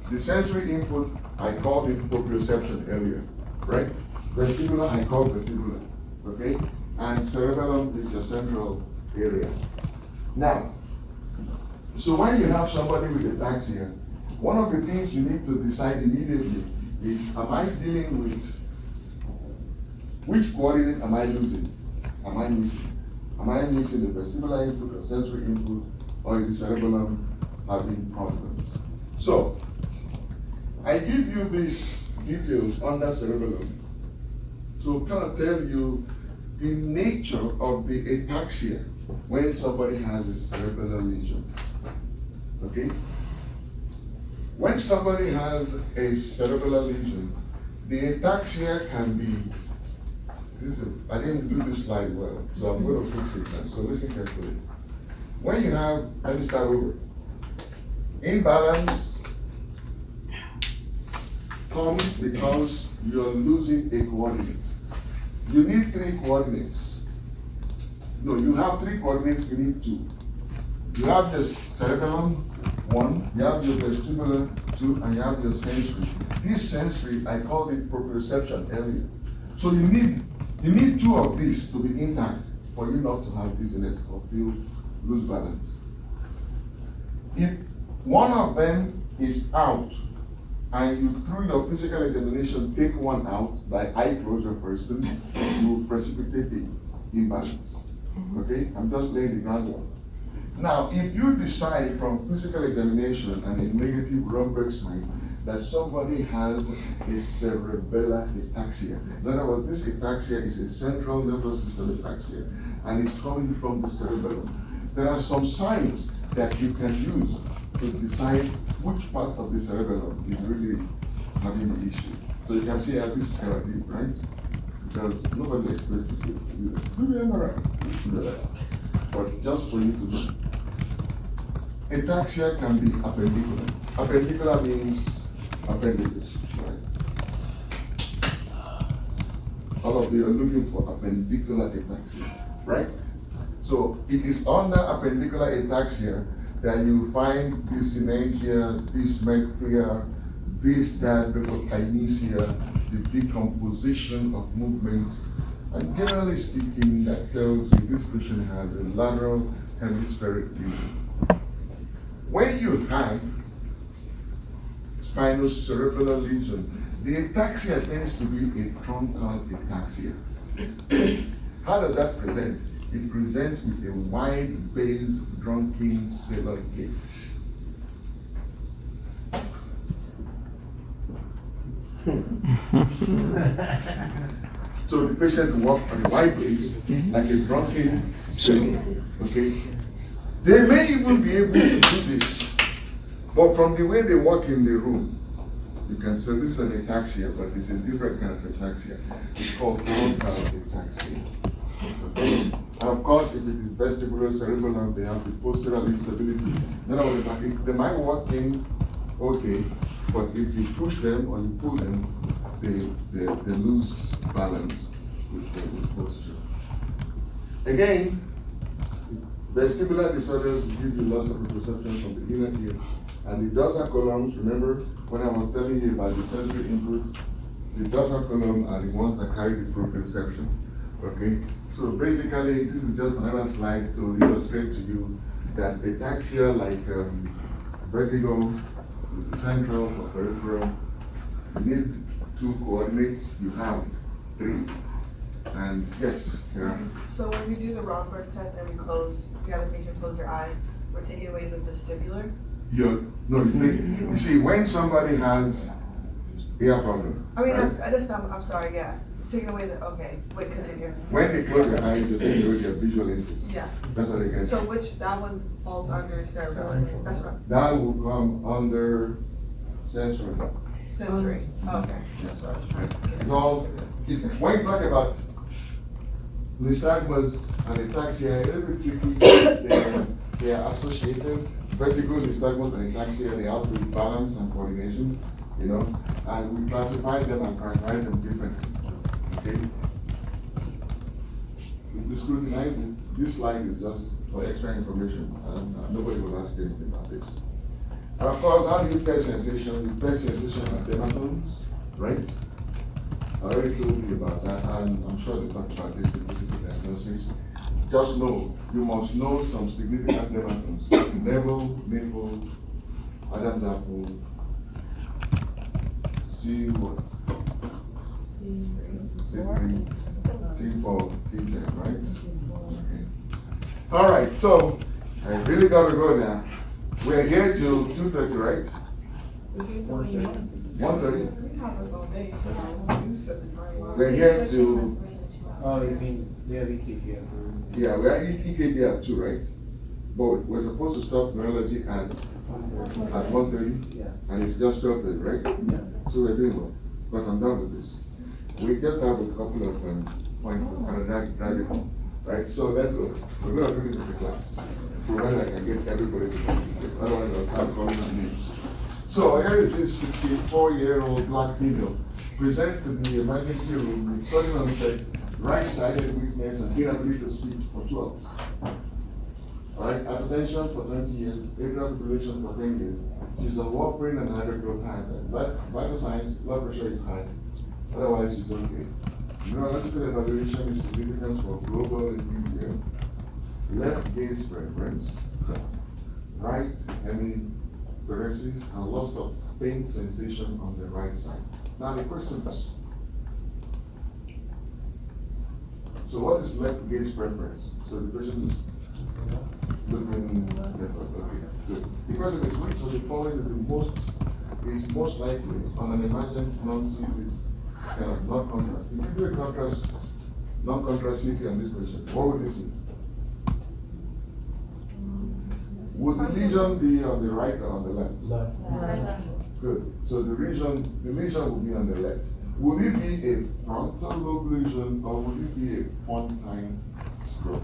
The sensory input, I called it proprioception earlier, right? Vestibular, I called vestibular, okay? And cerebellum is your central area. Now, so when you have somebody with ataxia, one of the things you need to decide immediately is, am I dealing with, which coordinate am I losing? Am I missing? Am I missing the vestibular input or sensory input, or is the cerebellum having problems? So, I give you these details under cerebellum to kind of tell you the nature of the ataxia when somebody has a cerebellar lesion. Okay? When somebody has a cerebellar lesion, the ataxia can be, I didn't do this slide well, so I'm going to fix it now. So listen carefully. When you have, let me start over. Imbalance comes because you're losing a coordinate. You need 3 coordinates. No, you have 3 coordinates, you need 2. You have the cerebellum, 1, you have your vestibular, 2, and you have your sensory. This sensory, I called it proprioception earlier. So you need 2 of these to be intact for you not to have dizziness or feel lose balance. If one of them is out, and you, through your physical examination, take one out by eye closure, for instance, you precipitate the imbalance. Okay? I'm just laying the groundwork. Now, if you decide from physical examination and a negative Romberg sign that somebody has a cerebellar ataxia. In other words, this ataxia is a central nervous system ataxia, and it's coming from the cerebellum. There are some signs that you can use to decide which part of the cerebellum is really having the issue. So you can see how this is kind of deep, right? Because nobody expects you to do that. Maybe I'm alright. But just for you to know. Ataxia can be appendicular. Appendicular means appendages, right? All of you are looking for appendicular ataxia, right? So it is under appendicular ataxia that you find dyssynergia, dysmetria, dysdiabechokinesia, the decomposition of movement. And generally speaking, that tells you this patient has a lateral hemispheric lesion. When you have spinocerebellar lesion, the ataxia tends to be a truncal ataxia. How does that present? It presents with a wide-based drunken sailor gait. So the patient walks on a wide base like a drunken sailor. Okay? They may even be able to do this, but from the way they walk in the room, you can say this is an ataxia, but it's a different kind of ataxia. It's called truncal ataxia. Okay? And of course, if it is vestibular cerebellum, they have the postural instability. They might walk in okay, but if you push them or you pull them, they lose balance with posture. Again, vestibular disorders give you loss of perception from the inner ear. And the dorsal columns, remember when I was telling you about the sensory inputs, the dorsal column are the ones that carry the proprioception. Okay? So basically, this is just another slide to illustrate to you that ataxia, like vertigo, central or peripheral, you need 2 coordinates, you have 3. And yes, yeah. So when we do the Romberg test and we have the patient close their eyes, we're taking away the vestibular? You see, when somebody has ear problem. I mean, right? I'm sorry, yeah. Taking away the, okay, wait, continue. When they close their eyes, they take away their visual input. Yeah. That's what they get. So that one falls under cerebral? That's right. That will come under sensory. Sensory, okay. That's what I was trying to get. When you talk about nystagmus and ataxia, it's a little bit tricky. They are associated. Vertigo, nystagmus, and ataxia, they have to balance and coordination, and we classify them and characterize them differently. Okay? If you scrutinize it, this slide is just for extra information, and nobody will ask anything about this. And of course, how do you test sensation? You test sensation at dermatomes, right? I already told you about that, and I'm sure they talked about this in physical diagnosis. Just know, you must know some significant dermatomes. Navel, nipple, Adam's apple, C4, T10, right? Okay. All right, so I really got to go now. We're here till 2:30, right? 1:30. We're here till. Oh, you mean they have EKG? Yeah, we have EKG at 2, right? But we're supposed to stop neurology at 1:30, Yeah. and it's just 12:30, right? Yeah. So we're doing well, because I'm done with this. We just have a couple of points to kind of drag it home, right? So let's go. We're going to do this as a class, provided I can get everybody to participate. Otherwise, I'll start calling them names. So here is this 64-year-old black female present to the emergency room with sudden onset, right-sided weakness and inability to speak for 2 hours. All right, hypertension for 20 years, atrial fibrillation for 10 years. She's on warfarin and hydrochlorothiazide. Vital signs, blood pressure is high. Otherwise, she's okay. Neurological evaluation is significant for global emphysema, left gaze preference, right hemiparesis, and loss of pain sensation on the right side. Now the question is, so what is left gaze preference? So the question is looking left. Okay, good. The question is, which of the following is the most is most likely on an emergent non-CT kind of non-contrast. If you do a contrast, non-contrast CT on this patient, what would you see? Would the lesion be on the right or on the left? Left. Good. So the lesion will be on the left. Would it be a frontal lobe lesion or would it be a pontine stroke?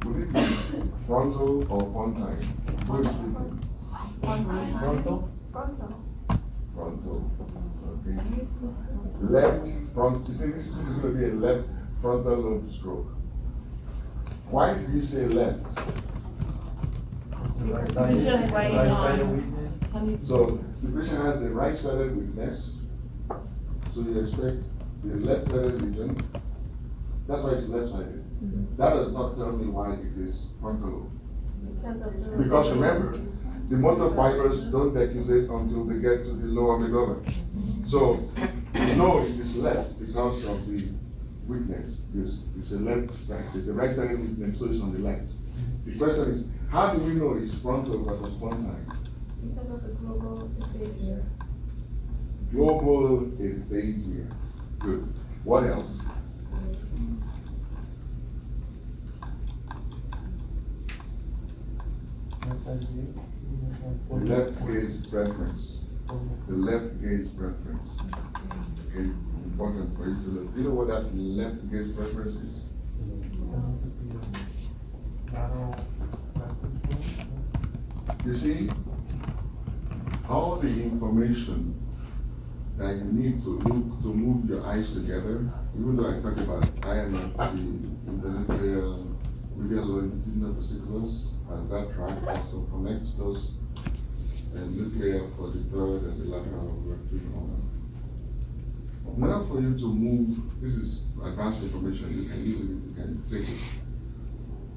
Would it be frontal or pontine? Who is speaking? Frontal? Frontal. Okay. Left front. You think this is going to be a left frontal lobe stroke? Why do you say left? It's just right on. So the patient has a right-sided weakness, so you expect the left-sided lesion. That's why it's left-sided. That does not tell me why it is frontal. Because remember, the motor fibers don't decussate until they get to the lower medulla. So you know it is left because of the weakness. It's a left side, it's a right-sided weakness, so it's on the left. The question is, how do we know it's frontal versus pontine? Because of the global aphasia. Global aphasia. Good. What else? The left gaze preference. The left gaze preference. Okay, important for you to know. Do you know what that left gaze preference is? You see, all the information that you need to look to move your eyes together, even though I talked about IMF, the nuclear medial longitudinal vesicles, as that track also connects those nuclear for the third and the lateral rectum. In order for you to move, this is advanced information, you can use it, you can take it.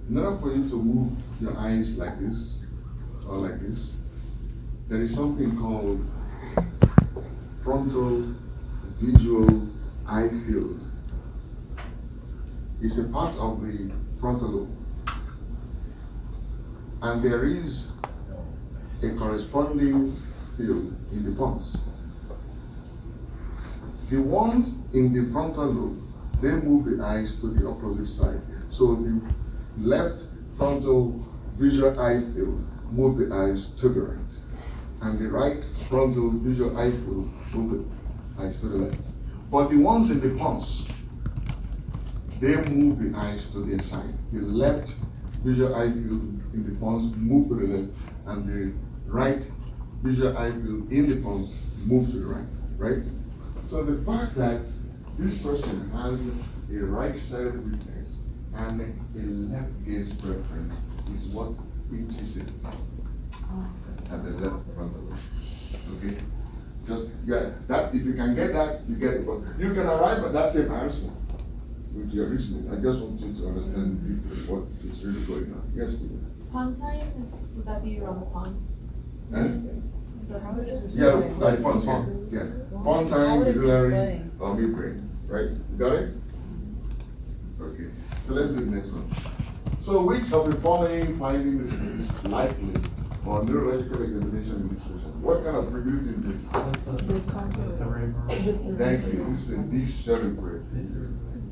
In order for you to move your eyes like this, or like this, there is something called frontal visual eye field. It's a part of the frontal lobe. And there is a corresponding field in the pons. The ones in the frontal lobe, they move the eyes to the opposite side. So the left frontal visual eye field move the eyes to the right. And the right frontal visual eye field move the eyes to the left. But the ones in the pons, they move the eyes to the side. The left visual eye field in the pons move to the left, and the right visual eye field in the pons move to the right, right? So the fact that this person has a right-sided weakness and a left gaze preference is what pinches it at the left frontal lobe. Okay? Just, yeah, that, if you can get that, you get it. But you can arrive at that same answer with your reasoning. I just want you to understand deeply what is really going on. Yes, Stephen? Pontine, would that be around the pons? Yeah, like pontine. Yeah. Pontine, medullary, or midbrain. Right? You got it? Okay. So let's do the next one. So which of the following findings is likely for neurological examination in this patient? What kind of fragility is this? Thank you. This is a decerebrate.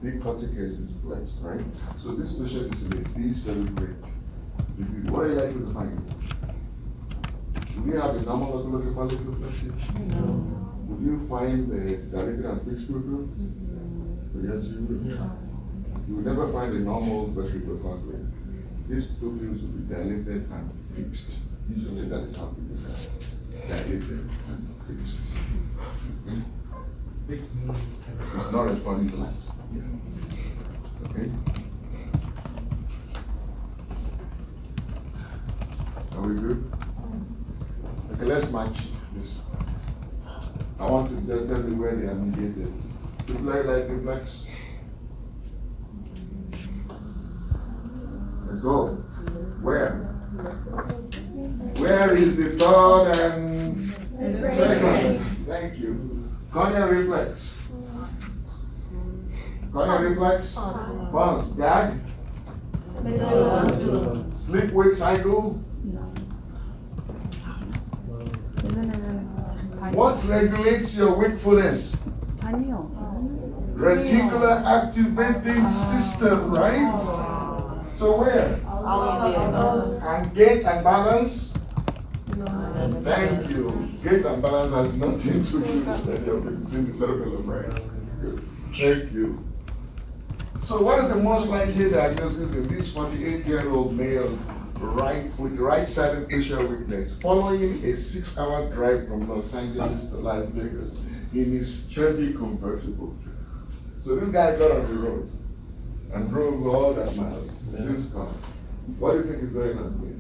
Big corticus is flexed, right? So this patient is in a decerebrate. What are you likely to find? Do we have a normal oculocephalic reflection? No. Would you find a dilated and fixed pupil? Yes, you would. You would never find a normal vertical contour. These pupils will be dilated and fixed. Usually that is how people are dilated and fixed. Okay? Fixed means it's not responding to light. Yeah. Okay? Are we good? Okay, let's match this. I want to just tell me where they are mediated. Reply like reflex. Let's go. Where? Where is the third and second? Thank you. Corneal reflex. Corneal reflex. Pons. Gag. Sleep-wake cycle. What regulates your wakefulness? Reticular activating system, right? So where? And gait and balance? Thank you. Gait and balance has nothing to do with any of it. It's in the cerebellum, right? Good. Thank you. So what is the most likely diagnosis in this 48-year-old male with right-sided facial weakness following a 6-hour drive from Los Angeles to Las Vegas in his Chevy convertible? So this guy got on the road and drove all that miles in this car. What do you think is going on here?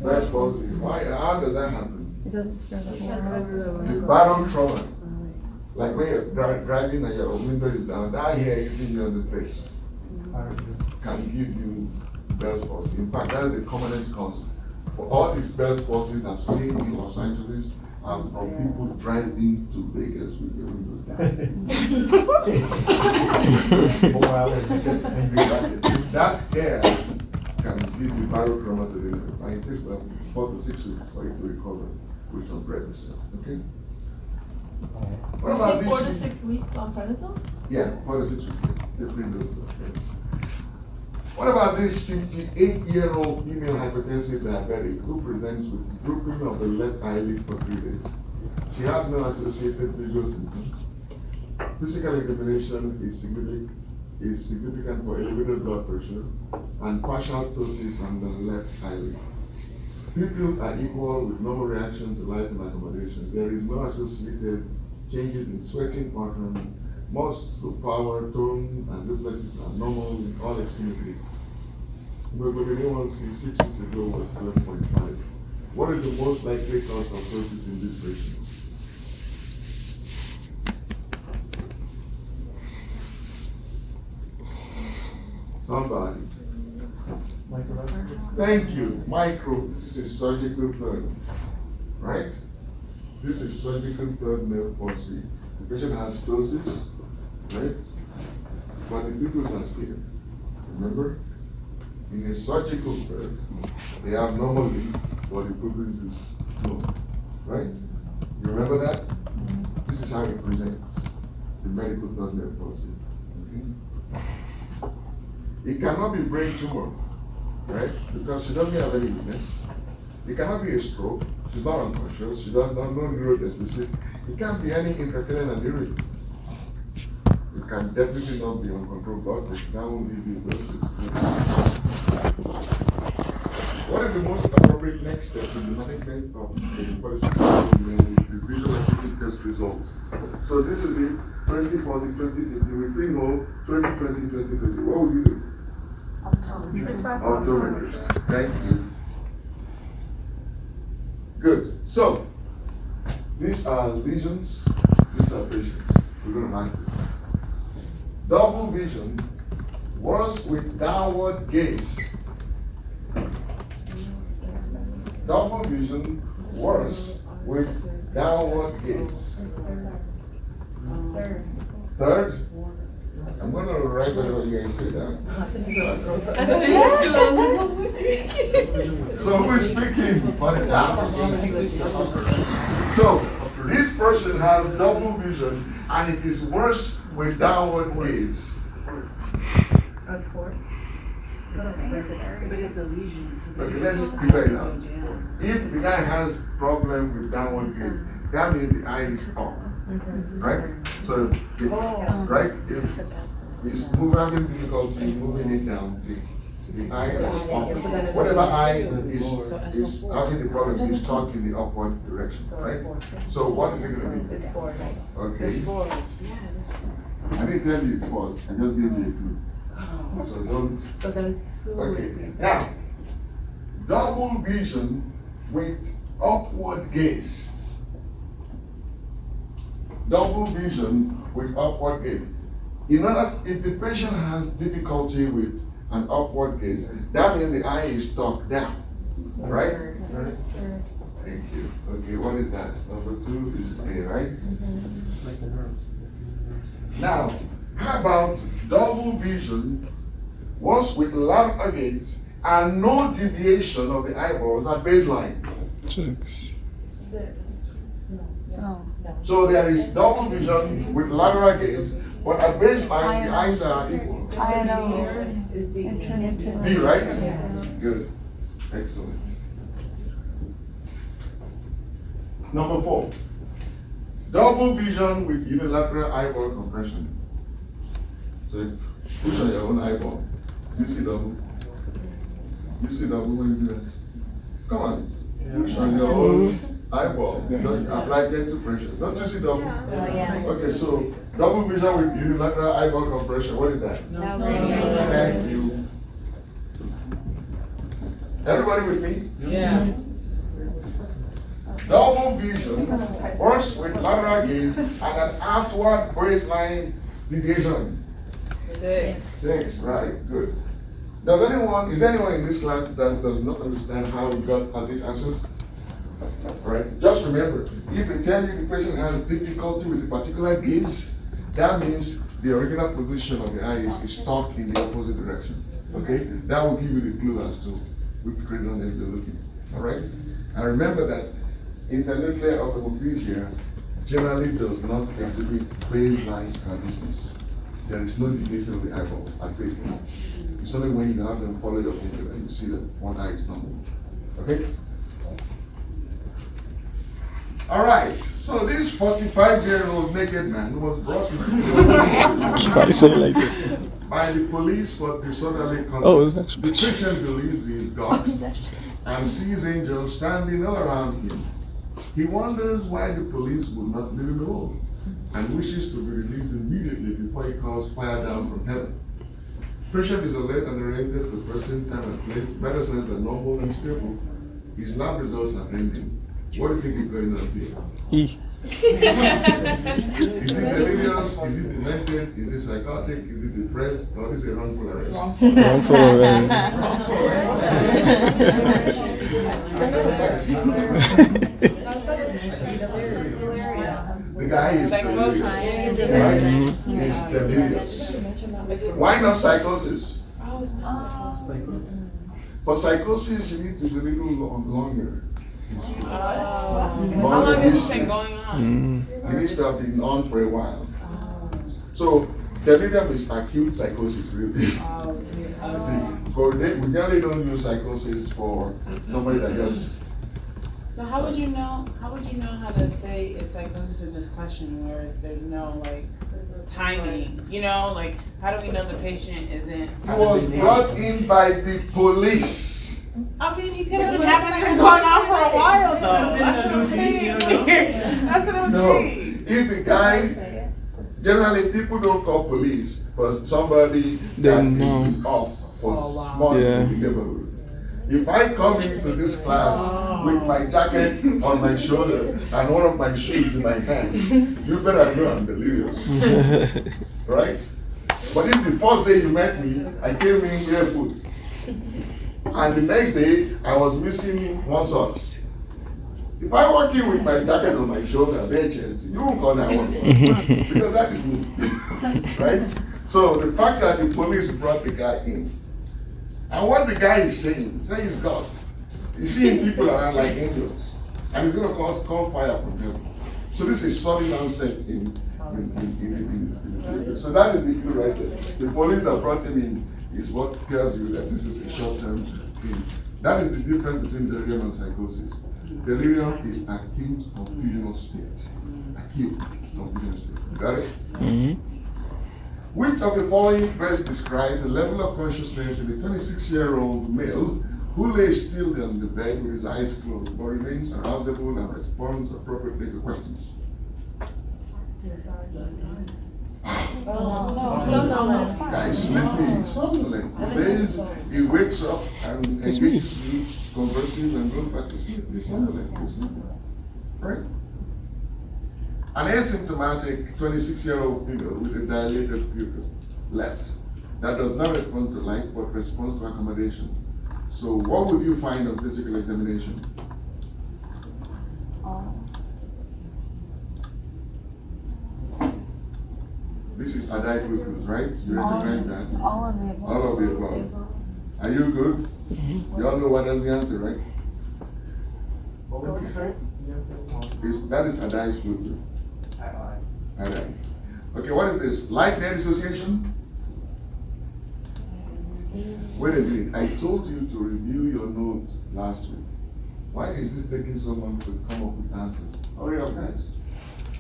That's palsy. Why? How does that happen? It's barrel trauma. Like when you're driving and your window is down, that hair hitting you on the face can give you Bell's palsy. In fact, that is the commonest cause. For all the Bell's palsies I've seen in Los Angeles are from people driving to Vegas with their windows down. That hair can give you barrel trauma to the window. And it takes about 4 to 6 weeks for it to recover with some prednisone. Okay? What about this? 4 to 6 weeks on prednisone? Yeah, 4 to 6 weeks. Different doses of prednisone. What about this 58-year-old female hypertensive diabetic who presents with drooping of the left eyelid for 3 days? She had no associated visual symptoms. Physical examination is significant for elevated blood pressure and partial ptosis on the left eyelid. Pupils are equal with normal reaction to light and accommodation. There is no associated changes in sweating pattern. Muscle power, tone, and reflexes are normal in all extremities. Hemoglobin A1C 6 weeks ago was 12.5. What is the most likely cause of ptosis in this patient? Somebody. Thank you. Micro. This is surgical third. Right? This is surgical third nerve palsy. The patient has ptosis, right? But the pupils are scared. Remember? In a surgical third, they have normally, but the pupils is low. Right? You remember that? This is how it presents. The medical third nerve palsy. Okay? It cannot be brain tumor, right? Because she doesn't have any weakness. It cannot be a stroke. She's not unconscious. She does not know neurodeficit. It can't be any intracranial aneurysm. It can definitely not be uncontrolled blood pressure. That won't give you doses. What is the most appropriate next step in the management of the 46-year-old man with the visual acuity test result? So this is it, 2040, 2050, with pinhole, 2020, 2020. What would you do? Optometrist. Thank you. Good. So, these are lesions, these are patients. We're going to mark this. Double vision, worse with downward gaze. Double vision, worse with downward gaze. Third? I'm going to write whatever you guys say that. So who is speaking for the doubts? So this person has double vision and it is worse with downward gaze. That's 4. But it's a lesion. Okay, let's prepare now. If the guy has problem with downward gaze, that means the eye is up. Right? So, right? If he's having difficulty moving it down, the eye is up. Whatever eye is having the problem is stuck in the upward direction, right? So what is it going to be? It's 4, right? Okay. It's 4. I didn't tell you it's 4. I just gave you a clue. So don't. So then 2 Okay. would be. Now, double vision with upward gaze. Double vision with upward gaze. If the patient has difficulty with an upward gaze, that means the eye is stuck down, right? Thank you. Okay, what is that? Number 2 is A, right? Now, how about double vision, once with lateral gaze and no deviation of the eyeballs at baseline? 6. Oh. So there is double vision with lateral gaze, but at baseline the eyes are equal. I know. Is D. D, right? Good. Excellent. Number 4. Double vision with unilateral eyeball compression. So if push on your own eyeball, you see double. You see double when you do that. Come on. Push on your own eyeball. Don't apply gentle pressure. Don't you see double? Okay, so double vision with unilateral eyeball compression. What is that? Thank you. Everybody with me? Yeah. Double vision works with lateral gaze and an outward baseline deviation. 6, right, good. Is there anyone in this class that does not understand how we got at these answers? Right? Just remember, if they tell you the patient has difficulty with a particular gaze, that means the original position of the eye is stuck in the opposite direction. Okay? That will give you the clue as to which cranial nerve you're looking. Alright? And remember that internuclear ophthalmoplegia generally does not exhibit baseline strabismus. There is no deviation of the eyeballs at baseline. It's only when you have them follow your finger that you see that one eye is normal. Okay? Alright, so this 45-year-old naked man was brought into Try to say it like that. by the police for disorderly conduct. Oh, it's actually- The patient believes he is God and sees angels standing all around him. He wonders why the police would not leave him alone and wishes to be released immediately before he calls fire down from heaven. Patient is alert and oriented to person, time, and place. Better signs are normal and stable. His lab results are pending. What do you think is going on here? E. Is it delirious? Is it demented? Is it psychotic? Is it depressed? Or is it wrongful arrest? Wrongful arrest. The guy is delirious. Right? He's delirious. Why not psychosis? For psychosis, you need to be a little longer. How long has this been going on? It needs to have been on for a while. So, delirium is acute psychosis, really. See, but we generally don't use psychosis for somebody that just. So how would you know how to say it's psychosis in this question where there's no like timing? You know, like how do we know the patient isn't? He was brought in by the police. I mean, he could have been having this going on for a while though. That's what I'm saying. That's what I'm saying. If the guy, generally people don't call police for somebody that has been off for months in the neighborhood. If I come into this class with my jacket on my shoulder and one of my shoes in my hand, you better know I'm delirious. Right? But if the first day you met me, I came in barefoot. And the next day, I was missing one socks. If I walk in with my jacket on my shoulder, bare chest, you won't call that one. Because that is me. Right? So the fact that the police brought the guy in, and what the guy is saying he's God. He's seeing people around like angels. And he's going to call fire from heaven. So this is sudden onset in this. So that is the clue right there. The police that brought him in is what tells you that this is a short-term thing. That is the difference between delirium and psychosis. Delirium is acute confusional state. Acute confusional state. Got it? Mm-hmm. Which of the following best describe the level of consciousness in the 26-year-old male who lays still on the bed with his eyes closed but remains arousable and responds appropriately to questions? Guy is sleepy, somnolent. He wakes up and engages you, converses and goes back to sleep. He's somnolent. Right? An asymptomatic 26-year-old female with a dilated pupil, left, that does not respond to light but responds to accommodation. So what would you find on physical examination? This is adult pupils, right? You recognize that? All of the above. All of the above. Are you good? You all know what is the answer, right? What would you say? That is Adai's pupil. Eye. Adai. Okay, what is this? Light-net dissociation? Wait a minute, I told you to review your notes last week. Why is this taking so long to come up with answers? Hurry up, guys.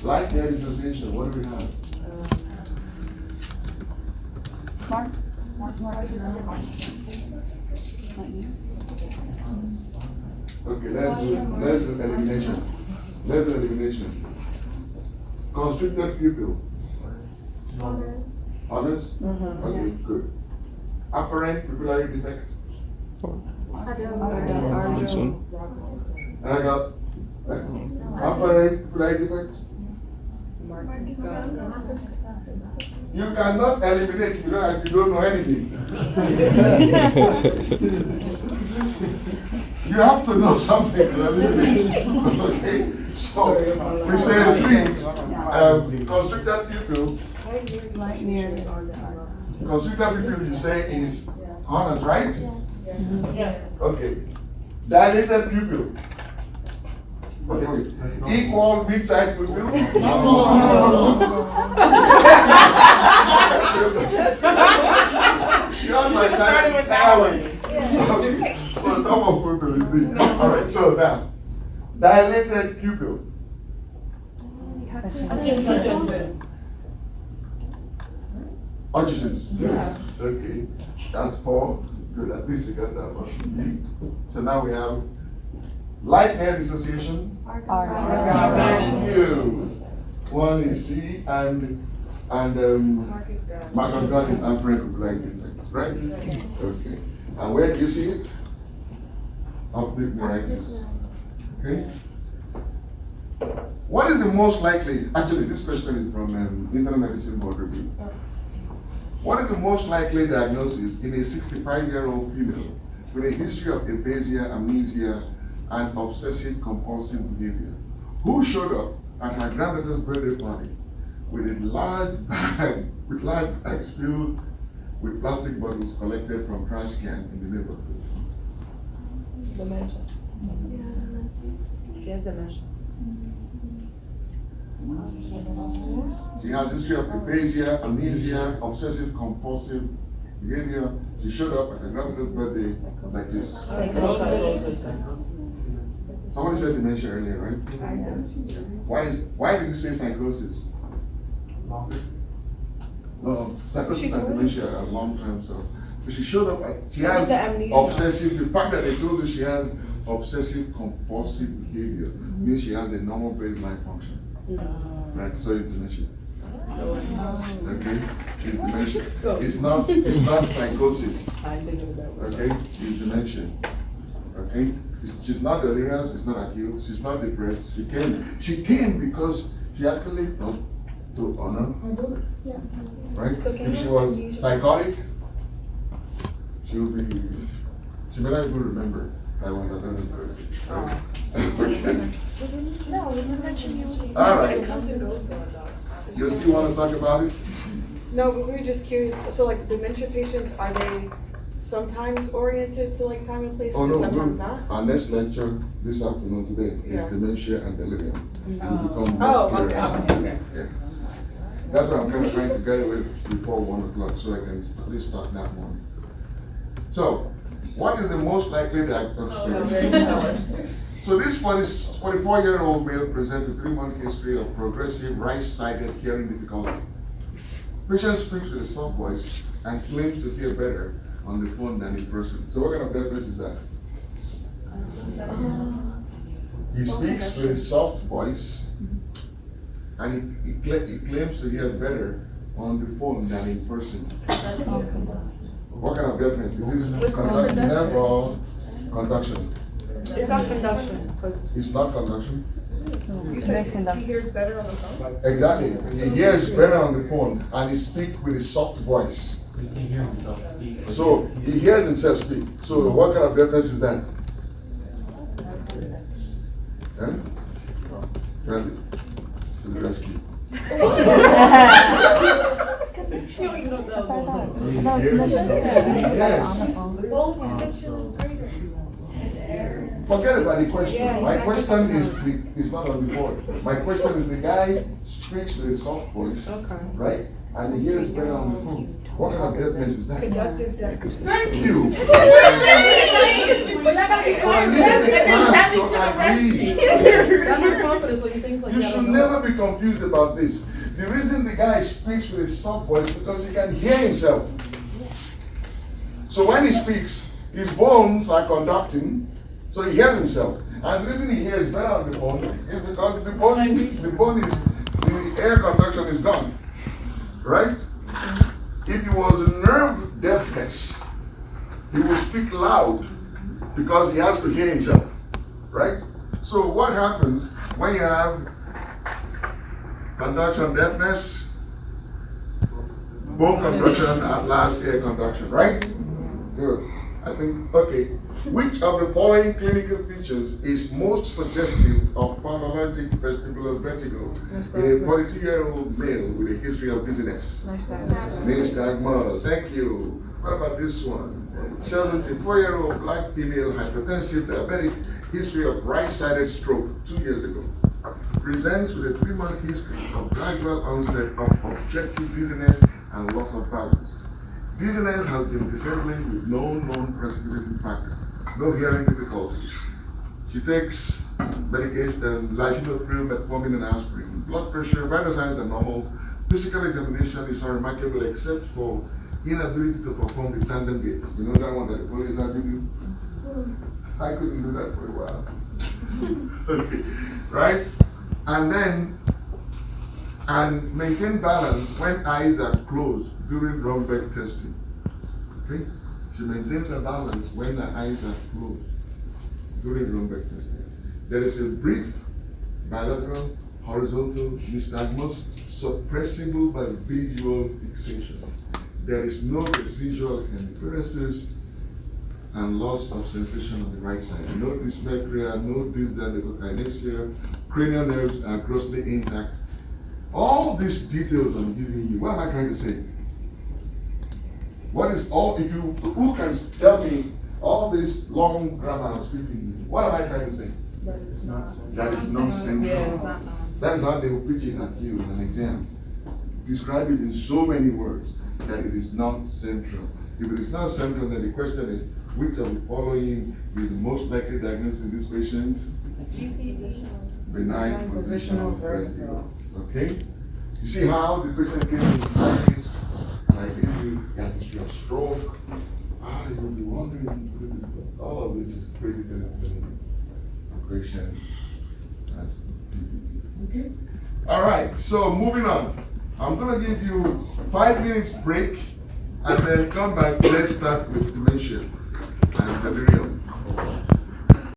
Light-net dissociation, what do we have? Mark. Okay, let's do elimination. Let's do elimination. Constricted pupil. Others? Okay, good. Afferent pupillary defect. This one. And I got afferent pupillary defect. You cannot eliminate if you don't know anything. You have to know something to eliminate. Okay? So, we say three. Constricted pupil. Constricted pupil, you say, is honors, right? Yeah. Okay. Dilated pupil. Okay, wait. Equal mid-side pupil. You understand it that way. Okay. So no more pupil is big. All right. So now, dilated pupil. Hutchinson's. Yeah. Okay. That's 4. Good. At least you got that one. So now we have light-net dissociation. Thank you. One is C and Marcus Gunn is afferent pupillary defect, right? Okay. And where do you see it? Optic neuritis. Okay. What is the most likely? Actually, this question is from Internal Medicine Board Review. What is the most likely diagnosis in a 65-year-old female with a history of aphasia, amnesia, and obsessive compulsive behavior, who showed up at her granddaughter's birthday party with a large bags filled with plastic bottles collected from trash can in the neighborhood? Dementia. She has dementia. She has history of aphasia, amnesia, obsessive compulsive behavior. She showed up at her granddaughter's birthday like this. Somebody said dementia earlier, right? Why did you say psychosis? No, psychosis and dementia are long-term stuff. But she showed up she has obsessive, the fact that they told her she has obsessive compulsive behavior means she has a normal baseline function. Right, so it's dementia. Okay, it's dementia. It's not psychosis. Okay, it's dementia. Okay, she's not delirious. It's not acute. She's not depressed. She came because she actually thought to honor. Right. If she was psychotic, she would be. She may not even remember I was at her birthday. Right? Okay. All right. You still want to talk about it? No, but we were just curious, so like dementia patients, are they sometimes oriented to like time and place, Oh and no, sometimes not? our next lecture this afternoon today Yeah. is dementia and delirium. We'll become Oh, more okay, clear. okay. Yeah. That's what I'm kind of trying to get away before 1 o'clock so I can at least start that one. So, what is the most likely diagnosis? So this 44-year-old male presents a 3-month history of progressive right-sided hearing difficulty. Patient speaks with a soft voice and claims to hear better on the phone than in person. So what kind of deafness is that? He speaks with a soft voice and he claims to hear better on the phone than in person. What kind of deafness? Is this nerve or conduction? It's not conduction. It's not conduction? You said he hears better on the phone? Exactly. He hears better on the phone and he speaks with a soft voice. He can hear himself speak. So he hears himself speak. So what kind of deafness is that? Huh? Randy, to the rescue. Yes. Forget about the question. Yeah, My exactly. question is not on the board. My question is the guy speaks with a soft voice, Okay. right? And he hears better on the phone. What kind of deafness is that? Conductive deafness. Thank you. But that gotta be I needed the class to agree. That's my confidence, like he thinks like You that. should never be confused about this. The reason the guy speaks with a soft voice is because he can hear himself. So when he speaks, his bones are conducting, so he hears himself. And the reason he hears better on the phone is because the air conduction is gone. Right? If he was nerve deafness, he would speak loud because he has to hear himself. Right? So what happens when you have conduction deafness, bone conduction, at last air conduction, right? Good. I think, okay. Which of the following clinical features is most suggestive of paralytic vestibular vertigo in a 42-year-old male with a history of dizziness? Nystagmus. Thank you. What about this one? 74-year-old black female hypertensive diabetic, history of right-sided stroke 2 years ago. Presents with a 3-month history of gradual onset of objective dizziness and loss of balance. Dizziness has been disabling with no known precipitating factor. No hearing difficulties. She takes medication, lisinopril, metformin, and aspirin. Blood pressure, vital signs are normal. Physical examination is unremarkable except for inability to perform the tandem gait. You know that one that the police had to do? I couldn't do that for a while. Okay, right? And maintain balance when eyes are closed during Romberg testing. Okay? She maintains her balance when her eyes are closed during Romberg testing. There is a brief bilateral horizontal nystagmus suppressible by visual fixation. There is no residual hemiparesis and loss of sensation on the right side. No dysmetria, no dysdalegokinesia, cranial nerves are grossly intact. All these details I'm giving you, what am I trying to say? What is all, who can tell me all this long grammar I'm speaking? What am I trying to say? That is nonsense. That is nonsense. Yeah, it's not That is how they will preach it at you in an exam. Describe it in so many words that it is not central. If it is not central, then the question is, which of the following is the most likely diagnosis in this patient? Benign positional vertigo. Okay? You see how the patient came in eyes, like if you got history of stroke, you'll be wondering, all of this is basically the patient has PPD. Okay? All right, so moving on. I'm going to give you 5 minutes break and then come back. Let's start with dementia and delirium.